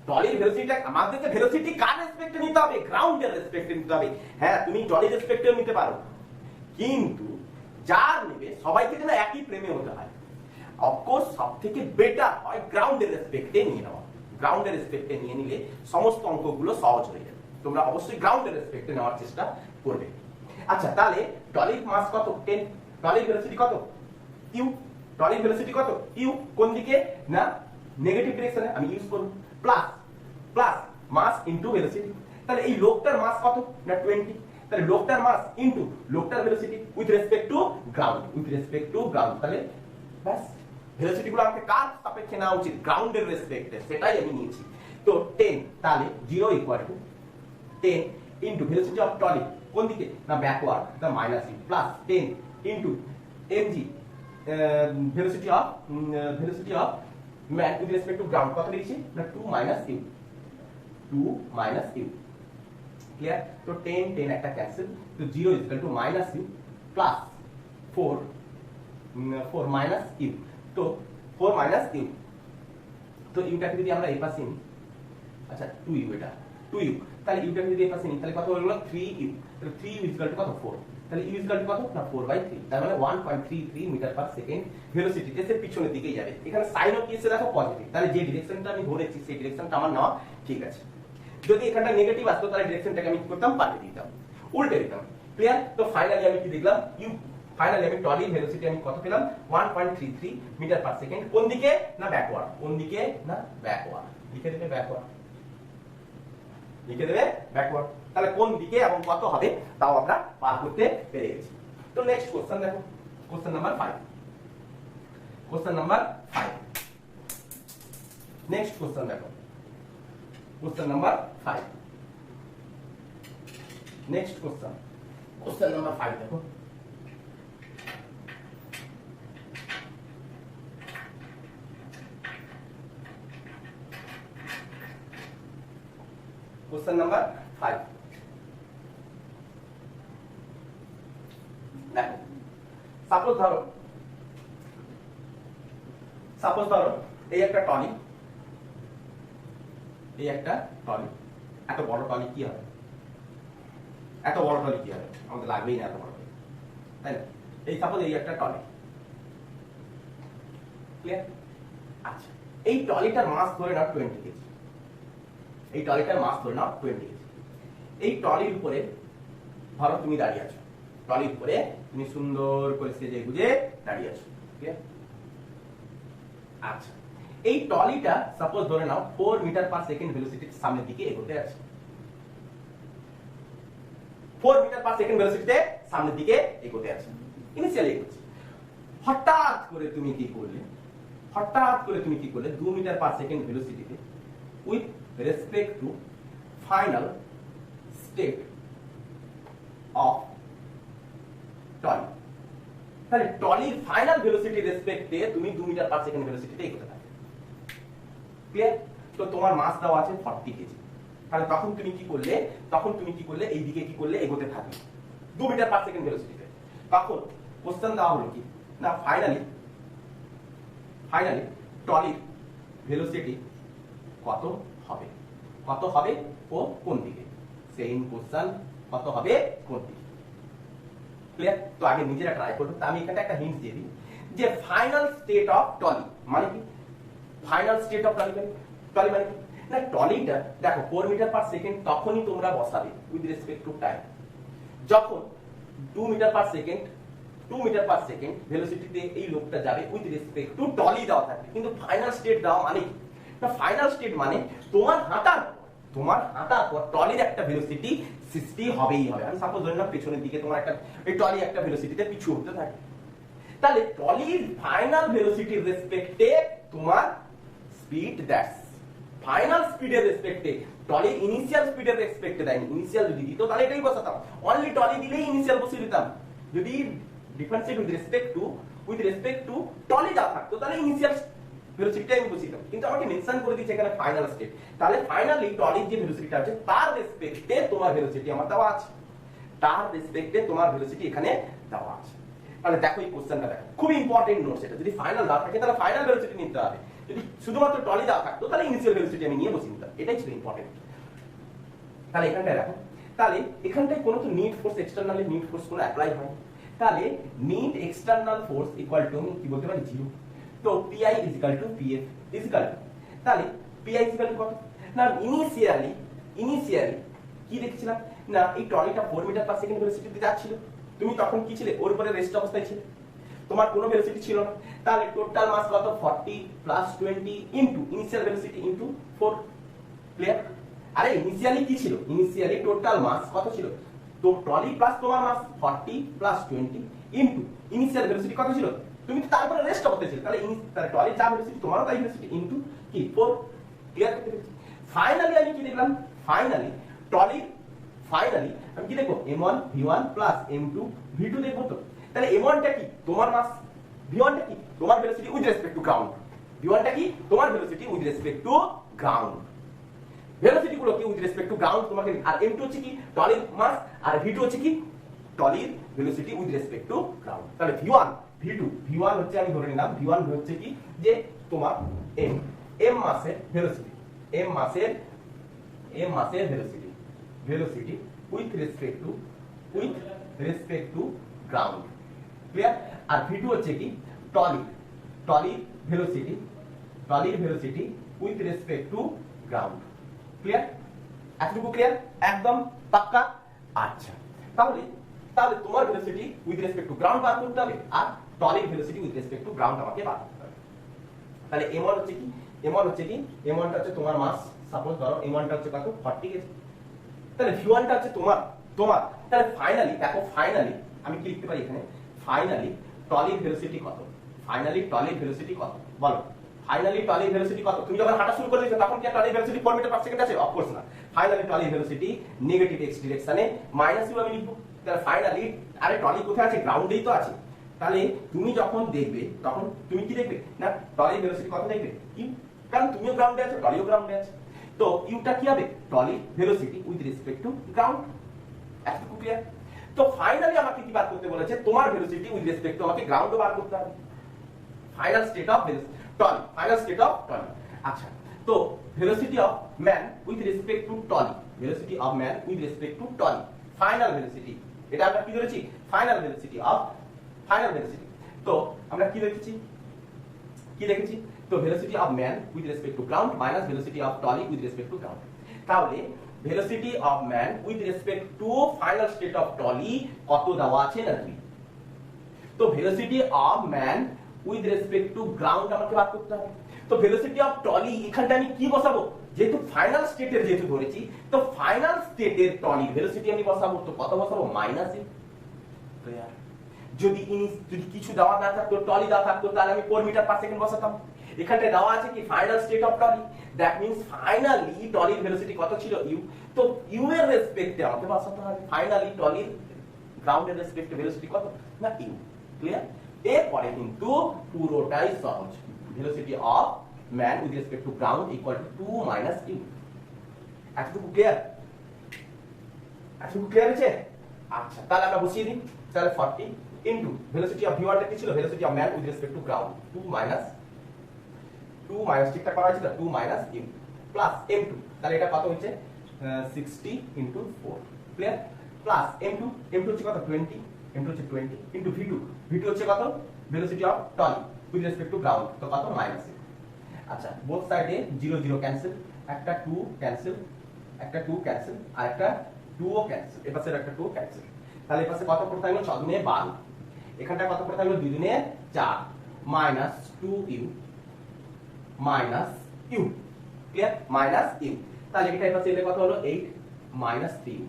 টলির ভেলোসিটিটা আমাদেরকে ভেলোসিটি কার রেসপেক্টে নিতে হবে, গ্রাউন্ডের রেসপেক্টে নিতে হবে। হ্যাঁ, তুমি টলির রেসপেক্টেও নিতে পারো, কিন্তু যার নেবে সবাইকে যেন একই প্রেমে হতে হয়। অফকোর্স সবথেকে বেটার হয় গ্রাউন্ডের রেসপেক্টে নিয়ে নেওয়া, গ্রাউন্ডের রেসপেক্টে নিয়ে নিলে সমস্ত অঙ্কগুলো সহজ হয়ে যাবে। তোমরা অবশ্যই গ্রাউন্ডের রেসপেক্টে নেওয়ার চেষ্টা করবে। আচ্ছা, তাহলে টলির মাস কত 10, টলির ভেলোসিটি কত ইউ, টলির ভেলোসিটি কত ইউ, কোন দিকে না নেগেটিভ ডিরেকশনে আমি ইউজ করব, প্লাস মাস ইনটু ভেলোসিটি। তাহলে এই লোকটার মাস কত না 20, তাহলে লোকটার মাস ইনটু লোকটার velocity with respect to ground, তাহলে ব্যাস ভেলোসিটি গুলো আমাকে কার সাপেক্ষে নেওয়া উচিত, গ্রাউন্ডের রেসপেক্টে, সেটাই আমি নিয়েছি। তো 10 তাহলে 0 equal to 10 into velocity of trolley কোন দিকে না backward the minus U plus 10 into mg velocity of man with respect to ground কত লিখছি না 2 minus u ক্লিয়ার তো 10 10 একটা ক্যান্সেল তো 0 is equal to minus u plus 4 minus u তো 4 minus u তো ইউটাকে যদি আমরা এই পাশে নিই আচ্ছা 2u এটা 2u তাহলে ইউটাকে যদি এই পাশে নিই তাহলে কত হলো 3u তাহলে 3u is equal to কত 4 তাহলে u is equal to কত না 4/3 তার মানে 1.33 মিটার পার সেকেন্ড ভেলোসিটিতে সে পিছনের দিকে যাবে এখানে সাইন অফ কি এসে দেখো পজিটিভ তাহলে যে ডিরেকশনটা আমি ধরেছি সেই ডিরেকশনটা আমার নেওয়া ঠিক আছে যদি এখানটা নেগেটিভ আসতো তাহলে ডিরেকশনটাকে আমি কি করতাম পাল্টে দিতাম উল্টে দিতাম ক্লিয়ার তো ফাইনালি আমি কি দেখলাম ফাইনালি আমি ট্রলির ভেলোসিটি আমি কত পেলাম 1.33 মিটার পার সেকেন্ড কোন দিকে না ব্যাকওয়ার্ড কোন দিকে না ব্যাকওয়ার্ড লিখে দেবে ব্যাকওয়ার্ড তাহলে কোন দিকে এবং কত হবে তাও আমরা পার করতে পেরে গেছি তো নেক্সট কোশ্চেন দেখো কোশ্চেন নাম্বার 5 নেক্সট কোশ্চেন দেখো question number 5 next question number 5 দেখো क्वेश्चन नंबर 5 দেখো সাপোজ ধরো এই একটা টনি এত বড় টনি কি হবে আমাদের লাগবেই না এত বড় তাই না এই সাপোজ এই একটা টনি ক্লিয়ার আচ্ছা এই টলিটার মাস ধরে নাও 20 কেজি এই ট্রলিটার মাস ধরে নাও 20 কেজি এই ট্রলির উপরে ধরো তুমি দাঁড়িয়ে আছো ট্রলির উপরে তুমি সুন্দর করে সেজে গুজে দাঁড়িয়ে আছো ঠিক আছে আচ্ছা এই ট্রলিটা সাপোজ ধরে নাও 4 মিটার পার সেকেন্ড ভেলোসিটির সামনের দিকে এগোতে আছে 4 মিটার পার সেকেন্ড ভেলোসিটিতে সামনের দিকে এগোতে আছে ইনিশিয়ালি এগোচ্ছে হঠাৎ করে তুমি কি করলে 2 মিটার পার সেকেন্ড ভেলোসিটিতে with respect to final state of trolley তাহলে টলির ফাইনাল ভেলোসিটি রেসপেক্টে তুমি 2 মিটার পার সেকেন্ড ভেলোসিটিতে এগোতে থাকবে ক্লিয়ার তো তোমার মাস দেওয়া আছে 40 কেজি তাহলে তখন তুমি কি করলে এই দিকে কি করলে এগোতে থাকবে 2 মিটার পার সেকেন্ড ভেলোসিটিতে তখন কোশ্চেন দেওয়া হলো কি না ফাইনালি টলির ভেলোসিটি কত হবে ও কোন দিকে সেম কোশ্চেন কত হবে কোন দিকে ক্লিয়ার তো আগে নিজেরা ট্রাই করো তো আমি এখানে একটা হিন্ট দিয়ে দিই যে ফাইনাল স্টেট অফ টলি মানে কি মানে কি না টলিটা দেখো 4 মিটার পার সেকেন্ড তখনই তোমরা বসাবে উইথ রেসপেক্ট টু টাইম যখন 2 মিটার পার সেকেন্ড ভেলোসিটিতে এই লোকটা যাবে উইথ রেসপেক্ট টু টলি দেওয়া থাকবে কিন্তু ফাইনাল স্টেট দেওয়া মানে কি না ফাইনাল স্টেট মানে তোমার হাঁটার পর ট্রলির একটা ভেলোসিটি সৃষ্টি হবেই হবে আমি সাপোজ ধরে নাও পেছনের দিকে তোমার একটা এই ট্রলি একটা ভেলোসিটিতে পিছু হতে থাকে তাহলে ট্রলির ফাইনাল ভেলোসিটির রেসপেক্টে তোমার স্পিড দ্যাটস ফাইনাল স্পিডের রেসপেক্টে ট্রলি ইনিশিয়াল স্পিডের রেসপেক্টে দেয়নি ইনিশিয়াল যদি দিত তাহলে এটাই বসাতাম অনলি ট্রলি দিলেই ইনিশিয়াল বসিয়ে দিতাম যদি differentiate with respect two trolley যা থাকতো তাহলে ইনিশিয়াল ভেলোসিটিটা আমি বুঝিতাম কিন্তু আমাকে মেনশন করে দিয়েছে এখানে ফাইনাল স্টেট তাহলে ফাইনালি ট্রলির যে ভেলোসিটিটা আছে তার রেসপেক্টে তোমার ভেলোসিটি আমার দেওয়া আছে এখানে দেওয়া আছে তাহলে দেখো এই কোশ্চেনটা দেখো খুব ইম্পর্টেন্ট নোটস এটা যদি ফাইনাল দেওয়া থাকে তাহলে ফাইনাল ভেলোসিটি নিতে হবে যদি শুধুমাত্র ট্রলি দেওয়া থাকতো তাহলে ইনিশিয়াল ভেলোসিটি আমি নিয়ে বসিয়ে নিতাম এটাই ছিল ইম্পর্টেন্ট তাহলে এখানটায় দেখো তাহলে এখানটায় কোনো তো net force externally net force কোনো অ্যাপ্লাই হয় তাহলে net external force equal to কি বলতে পারি 0 তো pi is equal to pf is equal to তাহলে pi is equal to কত না ইনিশিয়ালি কি দেখছিলাম না এই ট্রলিটা 4 মিটার পার সেকেন্ড ভেলোসিটিতে যাচ্ছিল তুমি তখন কি ছিলে ওর উপরে রেস্ট অবস্থায় ছিলে তোমার কোনো ভেলোসিটি ছিল না তাহলে টোটাল মাস কত 40 plus 20 into initial velocity into 4 clear আরে ইনিশিয়ালি কি ছিল ইনিশিয়ালি টোটাল মাস কত ছিল তো ট্রলি প্লাস তোমার মাস 40 প্লাস 20 ইনটু ইনিশিয়াল ভেলোসিটি কত ছিল তুমি তো তারপরে রেস্ট করতে ছিল তাহলে ট্রলি যা ভেলোসিটি তোমারও তাই ভেলোসিটি ইনটু কি 4 ক্লিয়ার ফাইনালি আমি কি দেখলাম, ফাইনালি আমি কি দেখবো, m1 v1 plus m2 v2 দেখবো। তো তাহলে m1 টা কি তোমার মাস, v1 টা কি তোমার velocity with respect to ground, v1 টা কি তোমার velocity with respect to ground, velocity গুলো কি উইথ রেসপেক্ট টু গ্রাউন্ড তোমাকে, আর m2 হচ্ছে কি টলির মাস, আর v2 হচ্ছে কি টলির velocity with respect to ground. তাহলে v1 v2 v1 হচ্ছে আমি ধরে নিলাম v1 হচ্ছে কি যে তোমার m মাসের ভেলোসিটি, m মাসের velocity with respect to ground, clear. আর v2 হচ্ছে কি টলির velocity with respect to ground, clear. এতটুকু ক্লিয়ার, একদম পাক্কা। আচ্ছা, তাহলে তোমার velocity with respect to ground বার করতে হবে, আর টলির velocity with respect to ground আমাকে বার করতে হবে। তাহলে m1 হচ্ছে কি, m1 টা হচ্ছে তোমার মাস, সাপোজ ধরো m1 টা হচ্ছে কত 40 কেজি। তাহলে v1 টা হচ্ছে তোমার, তাহলে ফাইনালি দেখো, ফাইনালি আমি কি লিখতে পারি এখানে, ফাইনালি টলির ভেলোসিটি কত, বলো ফাইনালি টলির ভেলোসিটি কত। তুমি যখন হাঁটা শুরু করে দিয়েছো তখন কি টলির ভেলোসিটি 4 মিটার পার সেকেন্ড আছে? অফ কোর্স না। ফাইনালি টলির ভেলোসিটি নেগেটিভ x ডিরেকশনে -u আমি লিখবো। তাহলে ফাইনালি, আরে টলি কোথায় আছে? গ্রাউন্ডেই তো আছে। তাহলে তুমি যখন দেখবে তখন তুমি কি দেখবে না, টলির ভেলোসিটি কত দেখবে, u, কারণ তুমিও গ্রাউন্ডে আছো, টলিও গ্রাউন্ডে আছে। তো ইউটা কি হবে, টলির velocity with respect to ground. এতটুকু ক্লিয়ার। তো ফাইনালি আমাকে কি বার করতে বলেছে, তোমার ভেলোসিটি উইথ রেসপেক্ট টু আমাকে গ্রাউন্ডও বার করতে হবে, ফাইনাল স্টেট অফ টলি, আচ্ছা, তো velocity of man with respect to trolley, final velocity, এটা আমরা কি ধরেছি, ফাইনাল ভেলোসিটি। তো আমরা কি দেখেছি, তো velocity of man with respect to ground minus velocity of trolley with respect to ground. তাহলে velocity of man with respect to final state of trolley কত দেওয়া আছে না 2। তো velocity of man with respect to ground আমাকে বার করতে হবে। তো ভেলোসিটি অফ টলি এখানটা আমি কি বসাবো, যেহেতু ফাইনাল স্টেটের যেহেতু ধরেছি, তো ফাইনাল স্টেটের টলি ভেলোসিটি আমি বসাবো, তো কত বসাবো, -a। তো यार যদি কিছু দেওয়া না থাকতো, টলি দেওয়া থাকতো, তাহলে আমি 4 মিটার পার সেকেন্ড বসাতাম। এখানটা দেওয়া আছে কি final state of trolley, that means finally টলির ভেলোসিটি কত ছিল, u। তো u এর রেসপেক্টে আমাকে বসাতে হবে ফাইনালি টলির গ্রাউন্ডের রেসপেক্টে ভেলোসিটি কত না, u, ক্লিয়ার। এরপরে কিন্তু পুরোটাই সহজ, velocity of man with respect to ground equal to 2 minus u। এতটুকু ক্লিয়ার আছে? আচ্ছা, তাহলে আমরা বসিয়ে দিই। তাহলে 40 ইনটু ভেলোসিটি অফ v1 টা কি ছিল, velocity of man with respect to ground 2 minus ঠিকঠাক করা হয়েছে, 2 মাইনাস u প্লাস m2। তাহলে এটা কত হচ্ছে 60 ইনটু 4, ক্লিয়ার, প্লাস m2 হচ্ছে কত 20, ইনটু v2 হচ্ছে কত, velocity of trolley with respect to ground, তো কত মাইনাস। আচ্ছা, বোথ সাইডে 0 0 ক্যান্সেল, একটা 2 ক্যান্সেল, আর একটা 2 ও ক্যান্সেল, এই পাশে একটা 2 ক্যান্সেল। তাহলে এই পাশে কত পড়ে থাকলো, 6 দুনে 12, এখানটা কত পড়ে থাকলো, 2 দুনে 4 minus 2u minus u, clear, minus u। তাহলে এটা এই পাশে এলে কত হলো 8 মাইনাস 3,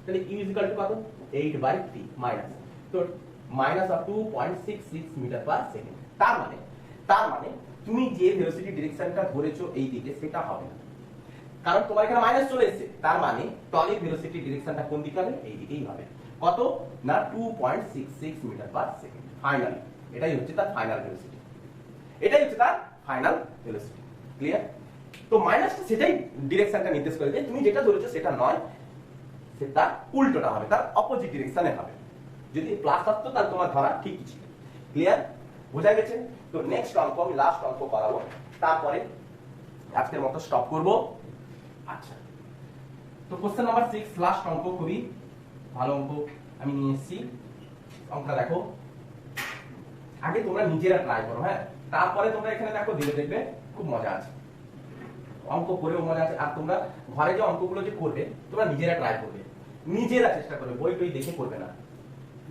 তাহলে u ইজ ইকুয়াল টু কত, 8/3 মাইনাস, তো minus of 2.66 metre per second. তার মানে তুমি যে ভেলোসিটি ডিরেকশনটা ধরেছো এই দিকে, সেটা হবে না, কারণ তোমার এখানে মাইনাস চলে এসেছে। তার মানে টলির ভেলোসিটি ডিরেকশনটা কোন দিকে হবে, এই দিকেই হবে। কত না 2.66 মিটার পার সেকেন্ড ফাইনালি। এটাই হচ্ছে তার ফাইনাল ভেলোসিটি, ক্লিয়ার। তো মাইনাসটা সেটাই ডিরেকশনটা নির্দেশ করে যে তুমি যেটা ধরেছো সেটা নয়, সেটা উল্টোটা হবে, তার অপোজিট ডিরেকশনে হবে। যদি প্লাস আসতো তাহলে তোমার ধরা ঠিকই ছিল, ক্লিয়ার, বোঝা গেছে? তো নেক্সট অঙ্ক আমি লাস্ট অঙ্ক করাবো, তারপরে আজকের মতো স্টপ করব। আচ্ছা, তো কোশ্চেন নাম্বার 6 লাস্ট অঙ্ক, খুবই ভালো অঙ্ক আমি নিয়ে এসেছি। অঙ্কটা দেখো, আগে তোমরা নিজেরা ট্রাই করো, হ্যাঁ, তারপরে তোমরা এখানে দেখো, দেখবে খুব মজা আছে, অঙ্ক করেও মজা আছে। আর তোমরা ঘরে যে অঙ্কগুলো যে করবে, তোমরা নিজেরা ট্রাই করবে, নিজেরা চেষ্টা করবে, বই টই দেখে করবে না,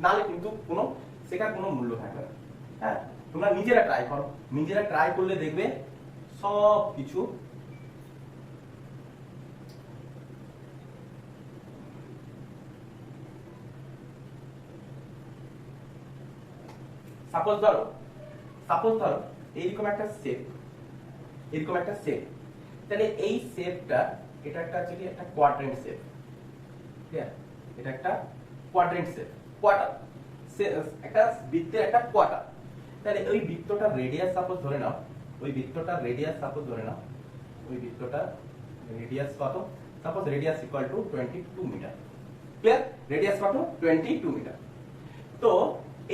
নালে কিন্তু কোনো শেখার কোনো মূল্য থাকবে না। হ্যাঁ, তোমরা নিজেরা ট্রাই করো, নিজেরা ট্রাই করলে দেখবে সব কিছু সাপোজ ধরো এইরকম একটা শেপ, তাহলে এই শেপটা এটা একটা হচ্ছে কি একটা কোয়াড্রেন্ট শেপ, ঠিক আছে, এটা একটা কোয়াড্রেন্ট শেপ, কোয়ার্টার একটা বৃত্তের একটা কোয়ার্টার। তাহলে ওই বৃত্তটার রেডিয়াস সাপোজ ধরে নাও, ওই বৃত্তটার রেডিয়াস সাপোজ ধরে নাও, ওই বৃত্তটার রেডিয়াস কত, suppose radius equal to 22 metre. Clear? Radius কত? 22 মিটার। তো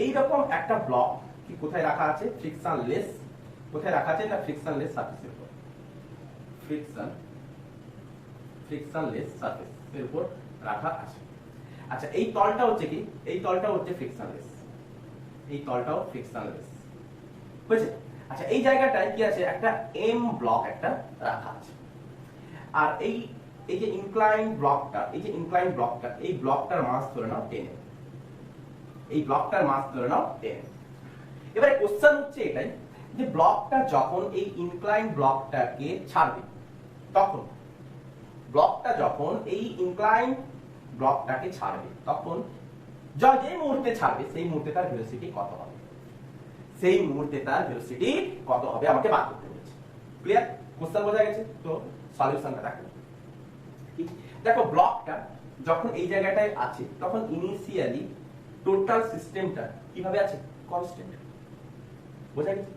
এই রকম একটা ব্লক কি কোথায় রাখা আছে? ফ্রিকশনলেস, কোথায় রাখা আছে? না ফ্রিকশনলেস সারফেসের উপর, ফ্রিকশনলেস সারফেসের উপর রাখা আছে। আচ্ছা, এই তলটা হচ্ছে কি? এই তলটা হচ্ছে ফ্রিকশনলেস, এই তলটাও ফ্রিকশনলেস, বুঝছে? আচ্ছা, এই জায়গাটায় কি আছে? একটা এম ব্লক একটা রাখা আছে। আর এই যে ইনক্লাইন ব্লকটা, এই যে ইনক্লাইন ব্লকটা, এই ব্লকটার মাস ধরে নাও 10, এই ব্লকটার মাস ধরে নাও 10। এবারে কোশ্চেন হচ্ছে এটাই যে ব্লকটা যখন এই ইনক্লাইন ব্লকটাকে ছাড়বে, তখন ব্লকটা যখন এই ইনক্লাইন ব্লকটাকে ছাড়বে, তখন যে মুহূর্তে ছাড়বে সেই মুহূর্তে তার ভেলোসিটি কত হবে, সেই মুহূর্তে তার ভেলোসিটি কত হবে আমাকে বার করতে বলেছে। ক্লিয়ার? কোশ্চেন বোঝা গেছে? তো সলিউশনটা দেখো। দেখো, ব্লকটা যখন এই জায়গাটায় আছে তখন ইনিশিয়ালি টোটাল সিস্টেমটা কিভাবে আছে? কনস্ট্যান্ট। বোঝা গেছে?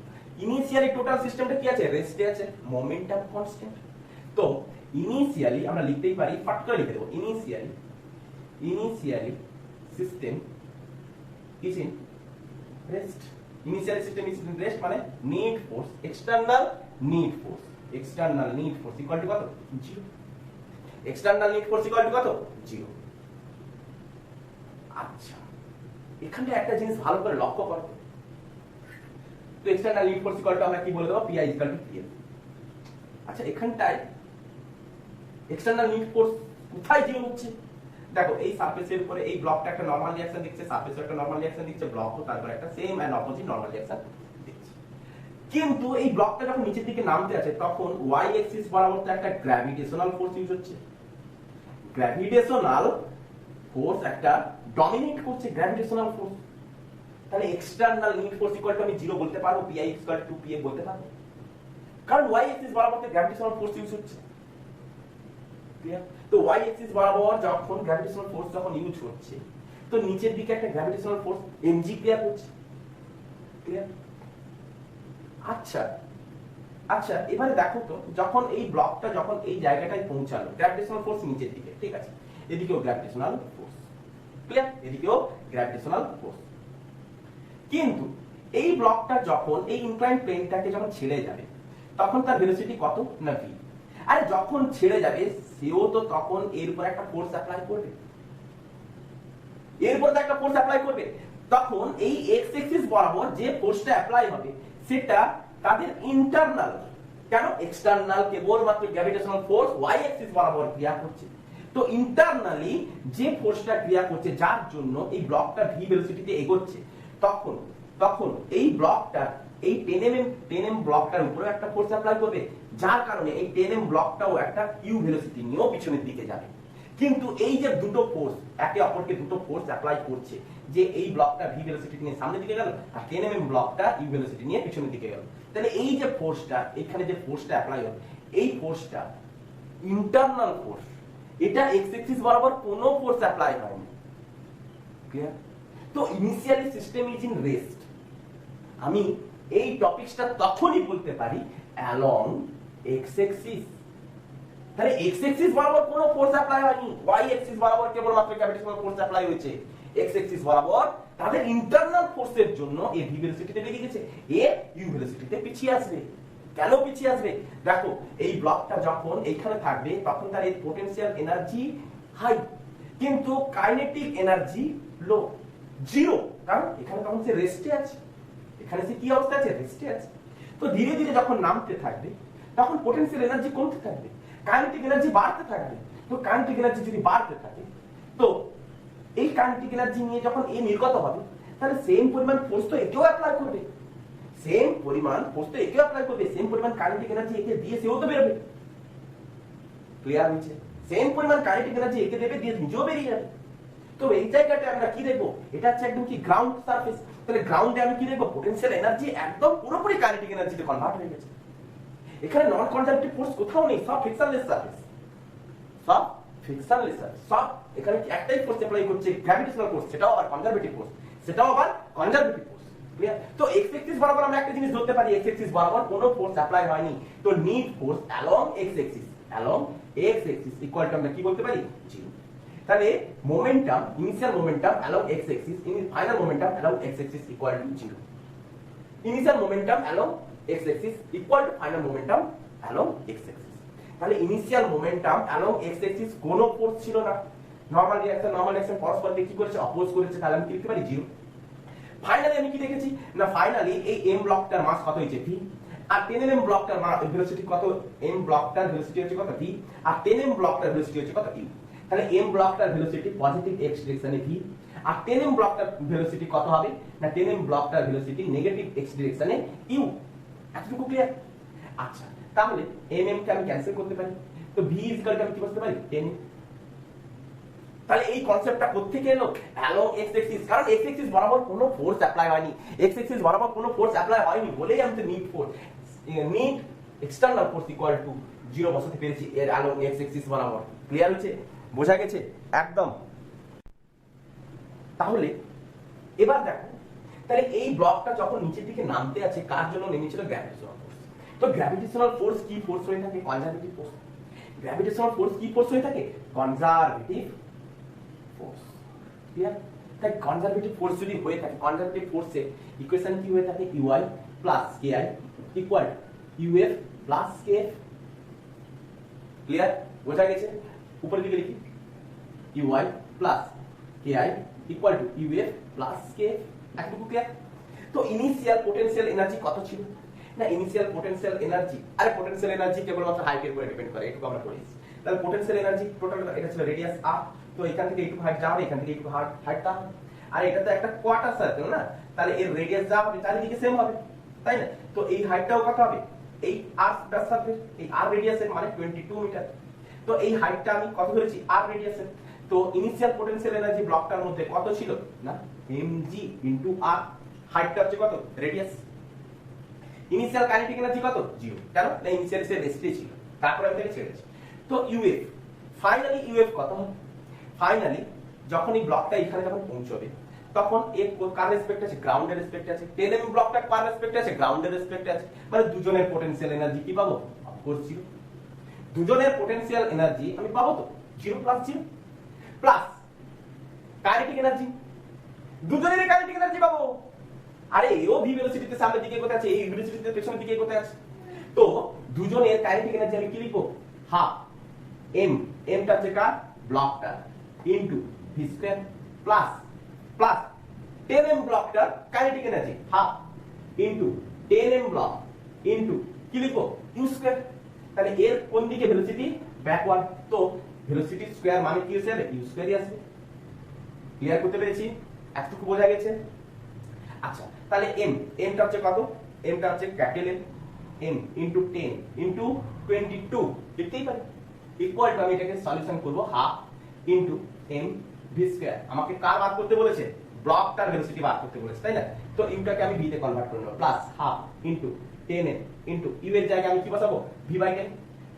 ইনিশিয়ালি টোটাল সিস্টেমটা কি আছে? রেস্টে আছে, মোমেন্টাম কনস্ট্যান্ট। তো ইনিশিয়ালি আমরা লিখতেই পারি, ফট করে লিখে দেবো, initially system is in rest. Initially system is in rest মানে net force, external net force, external net force equal to কত? 0। External net force equal to কত? 0। আচ্ছা, এখানে একটা জিনিস ভালো করে লক্ষ্য করো। তো external net force equal to আমরা কি বলে দেবো? PI equal to PL। আচ্ছা, এখানটায় এক্সটার্নাল নিড ফোর্স কোথায় 0 হচ্ছে? দেখো, এই সারফেসের উপরে এই ব্লকটা একটা নরমাল রিঅ্যাকশন দিচ্ছে, সারফেসও একটা নরমাল রিঅ্যাকশন দিচ্ছে, ব্লকও তারপর একটা same and opposite normal reaction দিচ্ছে। কিন্তু এই ব্লকটা যখন নিচের দিকে নামতে আছে তখন y অ্যাক্সিস বরাবর তো একটা গ্র্যাভিটেশনাল ফোর্স ইউজ হচ্ছে, গ্র্যাভিটেশনাল ফোর্স একটা ডমিনেট করছে, গ্র্যাভিটেশনাল ফোর্স। তাহলে external net force equal to আমি 0 বলতে পারবো, PI ইকুয়াল টু PA বলতে পারবো, কারণ y অ্যাক্সিস বরাবর তো গ্র্যাভিটেশনাল ফোর্স ইউজ হচ্ছে। ক্লিয়ার? তো y অ্যাক্সিস বরাবর যখন গ্র্যাভিটেশনাল ফোর্স যখন ইউজ হচ্ছে, তো নিচের দিকে একটা গ্র্যাভিটেশনাল ফোর্স mg ক্রিয়া করছে। ক্লিয়ার? আচ্ছা, আচ্ছা, এবারে দেখো তো, যখন এই ব্লকটা যখন এই জায়গাটায় পৌঁছালো, গ্র্যাভিটেশনাল ফোর্স নিচের দিকে, ঠিক আছে, এদিকেও গ্র্যাভিটেশনাল ফোর্স। ক্লিয়ার? এদিকেও গ্র্যাভিটেশনাল ফোর্স। কিন্তু এই ব্লকটা যখন এই ইনক্লাইন প্লেনটাকে যখন ছেড়ে যাবে তখন তার ভেলোসিটি কত? না v। আরে যখন ছেড়ে যাবে সেও তো তখন এর উপর একটা ফোর্স অ্যাপ্লাই করবে, এর উপর তো একটা ফোর্স অ্যাপ্লাই করবে। তখন এই x অ্যাক্সিস বরাবর যে ফোর্সটা অ্যাপ্লাই হবে সেটা তাদের ইন্টারনাল, কেন? এক্সটার্নাল কেবলমাত্র গ্র্যাভিটেশনাল ফোর্স y অ্যাক্সিস বরাবর ক্রিয়া করছে। তো ইন্টারনালি যে ফোর্সটা ক্রিয়া করছে, যার জন্য এই ব্লকটা v ভেলোসিটিতে এগোচ্ছে, তখন এই ব্লকটা এই 10m ব্লকটার উপরে একটা ফোর্স অ্যাপ্লাই করবে, যার কারণে এই 10m ব্লকটাও একটা u ভেলোসিটি নিয়েও পিছনের দিকে যাবে। কিন্তু এই যে দুটো ফোর্স একে অপরকে দুটো ফোর্স অ্যাপ্লাই করছে, যে এই ব্লকটা v ভেলোসিটি নিয়ে সামনের দিকে গেল আর 10m ব্লকটা u ভেলোসিটি নিয়ে পিছনের দিকে গেল, তাহলে এই যে ফোর্সটা, এখানে যে ফোর্সটা অ্যাপ্লাই হবে, এই ফোর্সটা ইন্টারনাল ফোর্স, এটা x অ্যাক্সিস বরাবর কোনো ফোর্স অ্যাপ্লাই হয়নি। ক্লিয়ার? তো initially system is in rest. আমি এই টপিকটা তখনই বলতে পারি অ্যালং x অ্যাক্সিস। তাহলে x অ্যাক্সিস বরাবর কোনো ফোর্স অ্যাপ্লাই হয়নি, y অ্যাক্সিস বরাবর কেবলমাত্র গ্র্যাভিটেশনাল ফোর্স অ্যাপ্লাই হয়েছে। x অ্যাক্সিস বরাবর তাদের ইন্টারনাল ফোর্সের জন্য এ v ভেলোসিটিতে বেরিয়ে গেছে, এ u ভেলোসিটিতে পিছিয়ে আসবে। কেন পিছিয়ে আসবে? দেখো, এই ব্লকটা যখন এইখানে থাকবে তখন তার এই পোটেনশিয়াল এনার্জি হাই, কিন্তু কাইনেটিক এনার্জি লো, 0, কারণ এখানে তখন সে রেস্টে আছে, এখানে সে কি অবস্থা আছে? রেস্টে আছে। তো ধীরে ধীরে যখন নামতে থাকবে তখন পোটেনশিয়াল এনার্জি কমতে থাকবে, কাইনেটিক এনার্জি বাড়তে থাকবে। তো কাইনেটিক এনার্জি যদি বাড়তে থাকে, তো এই কাইনেটিক এনার্জি নিয়ে যখন এ নির্গত হবে, তাহলে সেম পরিমাণ ফোর্স তো একেও অ্যাপ্লাই করবে, সেম পরিমাণ ফোর্স তো একেও অ্যাপ্লাই করবে, সেম পরিমাণ কাইনেটিক এনার্জি একে দিয়ে সেও তো বেরোবে। ক্লিয়ার হচ্ছে? সেম পরিমাণ কাইনেটিক এনার্জি একে দেবে, দিয়ে নিজেও বেরিয়ে যাবে। তো এই জায়গাটা আমরা কি দেখবো? এটা হচ্ছে একদম কি গ্রাউন্ড সারফেস। তাহলে গ্রাউন্ডে আমি কি দেখবো? পোটেনশিয়াল এনার্জি একদম পুরোপুরি কাইনেটিক এনার্জিতে কনভার্ট হয়ে গেছে। এখানে নন কনজারভেটিভ ফোর্স কোথাও নেই, সব ফ্রিকশনলেস সারফেস, সব ফ্রিকশনলেস সারফেস, সব এখানে একটাই ফোর্স অ্যাপ্লাই করছে, গ্র্যাভিটেশনাল ফোর্স, সেটাও আবার কনজারভেটিভ ফোর্স, সেটাও আবার কনজারভেটিভ ফোর্স। ক্লিয়ার? তো এক্স অ্যাক্সিস বরাবর আমরা একটা জিনিস ধরতে পারি, এক্স অ্যাক্সিস বরাবর কোনো ফোর্স অ্যাপ্লাই হয়নি, তো net force along x axis, along x axis equal to আমরা কি বলতে পারি, 0। তাহলে momentum, initial momentum along x axis, final momentum along x axis equal to 0। Initial momentum along x axis equal to final momentum along x axis. তাহলে initial momentum along x axis কোনো force ছিল না, normal reaction পরস্পরকে কি করেছে, oppose করেছে, তাহলে আমি কি লিখতে পারি, 0। ফাইনালি আমি কি দেখেছি না, ফাইনালি এই এম ব্লকটার মাস কত হয়েছে, ভি, আর 10 mm ব্লকটার ভেলোসিটি কত, এম ব্লকটার ভেলোসিটি হচ্ছে কত, ভি, আর 10 mm ব্লকটার ভেলোসিটি হচ্ছে কত, ইউ। তাহলে এম ব্লকটার ভেলোসিটি পজিটিভ এক্স ডিরেকশনে ভি, আর 10 mm ব্লকটার ভেলোসিটি কত হবে না, 10 mm ব্লকটার ভেলোসিটি নেগেটিভ এক্স ডিরেকশনে ইউ। এতটুকু ক্লিয়ার? আচ্ছা, তাহলে এম এম কে আমি ক্যান্সেল করতে পারি, তো ভি ইকুয়াল টু আমি কি বলতে পারি, 10। তাহলে এই কনসেপ্টটা কোত্থেকে এলো, অ্যালং এক্স অ্যাক্সিস, কারণ এক্স অ্যাক্সিস বরাবর কোনো ফোর্স অ্যাপ্লাই হয়নি, এক্স অ্যাক্সিস বরাবর কোনো ফোর্স অ্যাপ্লাই হয়নি বলেই আমি তো net force, net external force equal to 0 বসাতে পেরেছি এর অ্যালং এক্স অ্যাক্সিস বরাবর। ক্লিয়ার হয়েছে? বোঝা গেছে একদম? তাহলে এবার দেখো, তাহলে এই ব্লকটা যখন নিচের দিকে নামতে আছে, কার জন্য নেমেছিল, গ্র্যাভিটেশনাল ফোর্স। তো গ্র্যাভিটেশনাল ফোর্স কি ফোর্স হয়ে থাকে, কনজারভেটিভ ফোর্স। গ্র্যাভিটেশনাল ফোর্স কি ফোর্স হয়ে থাকে, কনজারভেটিভ ফোর্স। ক্লিয়ার? তাই কনজারভেটিভ ফোর্স যদি হয়ে থাকে, কনজারভেটিভ ফোর্সের ইকুয়েশন কি হয়ে থাকে, UI plus KI equal UF plus KF. Clear? বোঝা গেছে? উপরের দিকে লিখি, UI plus KI equal to UF plus KF. এতটুকু ক্লিয়ার? তো ইনিশিয়াল পোটেনশিয়াল এনার্জি কত ছিল না, ইনিশিয়াল পোটেনশিয়াল এনার্জি, আরে পোটেনশিয়াল এনার্জি কেবলমাত্র হাইটের উপরে ডিপেন্ড করে, এটুকু আমরা পড়েছি। তাহলে পোটেনশিয়াল এনার্জি টোটাল এটা ছিল রেডিয়াস আর, তো এখান থেকে এইটুকু হাইট যাবে, এখান থেকে এইটুকু হাইট তা, আর এটা তো একটা কোয়ার্টার সার্কেল না, তাহলে এর রেডিয়াস যা হবে চারিদিকে সেম হবে, তাই না? তো এই হাইটটাও কত হবে, এই আর ব্যাসার্ধের, এই আর রেডিয়াসের মানে 22 মিটার। তো এই হাইটটা আমি কত ধরেছি, আর রেডিয়াসের। তো ইনিশিয়াল পোটেনশিয়াল এনার্জি ব্লকটার মধ্যে কত ছিল না, mg ইনটু আর, হাইটটা হচ্ছে কত, রেডিয়াস। ইনিশিয়াল কাইনেটিক এনার্জি কত, 0, কেন না ইনিশিয়াল সে রেস্টে ছিল, তারপর আমি তাকে ছেড়েছি। তো ইউএফ, ফাইনালি ইউএফ কত হবে, ফাইনালি যখন এই ব্লকটা এখানে যখন পৌঁছবে, তখন এর কার রেসপেক্ট আছে, গ্রাউন্ডের রেসপেক্ট আছে, 10 mm ব্লকটা কার রেসপেক্ট আছে, গ্রাউন্ডের রেসপেক্ট আছে, মানে দুজনের পোটেনশিয়াল এনার্জি কি পাবো, অফকোর্স 0। দুজনের পোটেনশিয়াল এনার্জি আমি পাবো তো 0 প্লাস 0 প্লাস কাইনেটিক এনার্জি, দুজনের কাইনেটিক এনার্জি পাবো। আরে এও ভি ভেলোসিটিতে সামনের দিকে এগোতে আছে, এই ভেলোসিটিতে পেছনের দিকে এগোতে আছে, তো দুজনের কাইনেটিক এনার্জি আমি কি লিখবো, হাফ এম, এমটা হচ্ছে কার, ব্লকটা, into V square plus plus 10 m ব্লকটার kinetic energy half into 10 m block into কি লিখবো, ইউ স্কয়ার। তাহলে এর কোন দিকে ভেলোসিটি, ব্যাকওয়ার্ড, তো ভেলোসিটি স্কয়ার মানে কি হচ্ছে, ইউ স্কয়ারই আসবে। ক্লিয়ার করতে পেরেছি? এতটুকু বোঝা গেছে? আচ্ছা, তাহলে এম, এমটা হচ্ছে কত, এমটা হচ্ছে capital M, M into 10 into 22 লিখতেই পারি, ইকুয়াল টু আমি এটাকে সলিউশন করব half into M V square. আমাকে কার বার করতে বলেছে, ব্লকটার ভেলোসিটি বার করতে বলেছে, তাই না? তো ইউটাকে আমি ভি তে কনভার্ট করে নেব, plus half into 10 M into U এর জায়গায় আমি কি বসাবো, ভি বাই 10,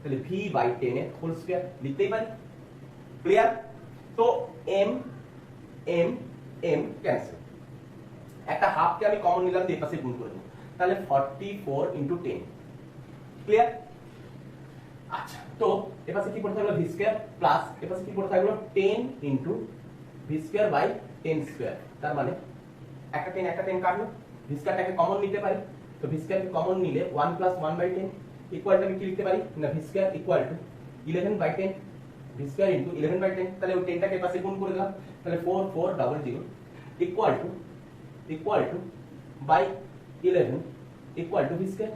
তাহলে ভি বাই 10 এর হোল স্কয়ার লিখতেই পারি। ক্লিয়ার? তো এম এম এম ক্যান্সেল, একটা হাফ কে আমি কমন নিলাম, এই পাশে গুণ করে দেব, তাহলে 44 ইনটু 10। ক্লিয়ার? আচ্ছা, তো এর পাশে কি পড়ে থাকলো, ভি স্কয়ার প্লাস এর পাশে কি পড়ে থাকলো, 10 into V square by 10 square. তার মানে একটা 10 কাটলো, ভি স্কয়ারটাকে কমন নিতে পারি, তো ভি স্কয়ারকে কমন নিলে 1 প্লাস 1 বাই 10 ইকুয়াল টু আমি কি লিখতে পারি না, V square equal to 11 by 10, V square into 11 by 10, তাহলে ওই 10টাকে এর পাশে গুণ করে দিলাম, তাহলে 4400 equal to by 11 equal to V square.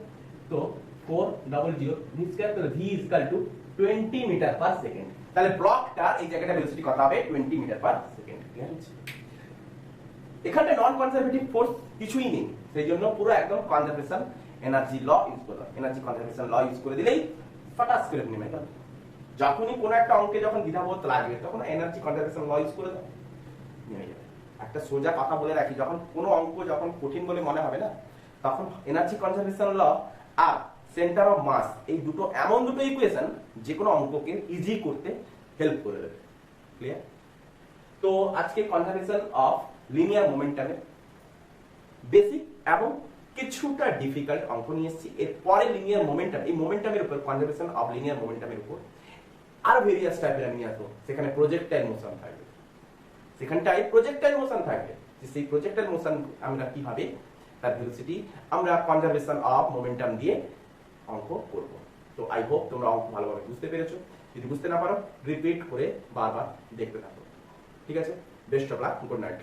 তো 400 ভি স্কয়ার, তাহলে V equal to 20 metre per second. তাহলে ব্লকটার এই জায়গাটা ভেলোসিটি কত হবে, 20 মিটার পার সেকেন্ড। ক্লিয়ার হচ্ছে? এখানে নন কনজারভেটিভ ফোর্স কিছুই নেই, সেই জন্য পুরো একদম কনজারভেশন এনার্জি ল ইউজ করলাম, এনার্জি কনজারভেশন ল ইউজ করে দিলেই ফাটাস করে নেমে গেল। যখনই কোনো একটা অঙ্কে যখন দ্বিধাবোধ লাগবে, তখন এনার্জি কনজারভেশন ল ইউজ করে দাও, নেমে যাবে। একটা সোজা কথা বলে রাখি, যখন কোনো অঙ্ক যখন কঠিন বলে মনে হবে না, তখন এনার্জি কনজারভেশন ল আর সেন্টার অফ মাস, এই দুটো এমন দুটো ইকুয়েশন যে কোনো অঙ্ককে ইজি করতে হেল্প করে দেবে। ক্লিয়ার? তো আজকে কনজারভেশন অফ লিনিয়ার মোমেন্টামের বেসিক এবং কিছুটা ডিফিকাল্ট অঙ্ক নিয়ে এসেছি। এরপরে লিনিয়ার মোমেন্টাম, এই মোমেন্টামের উপর, কনজারভেশন অফ লিনিয়ার মোমেন্টামের উপর আর ভেরিয়াস টাইপের আমি নিয়ে আসবো। সেখানে প্রজেক্টাইল মোশন থাকবে, সেখানটায় প্রজেক্টাইল মোশন থাকবে, যে সেই প্রজেক্টাইল মোশন আমরা কিভাবে তার ভেলোসিটি আমরা কনজারভেশন অফ মোমেন্টাম দিয়ে অঙ্ক করব। তো আই হোপ তোমরা অঙ্ক ভালোভাবে বুঝতে পেরেছো। যদি বুঝতে না পারো রিপিট করে বারবার দেখতে থাকো। ঠিক আছে? Best of luck, good night.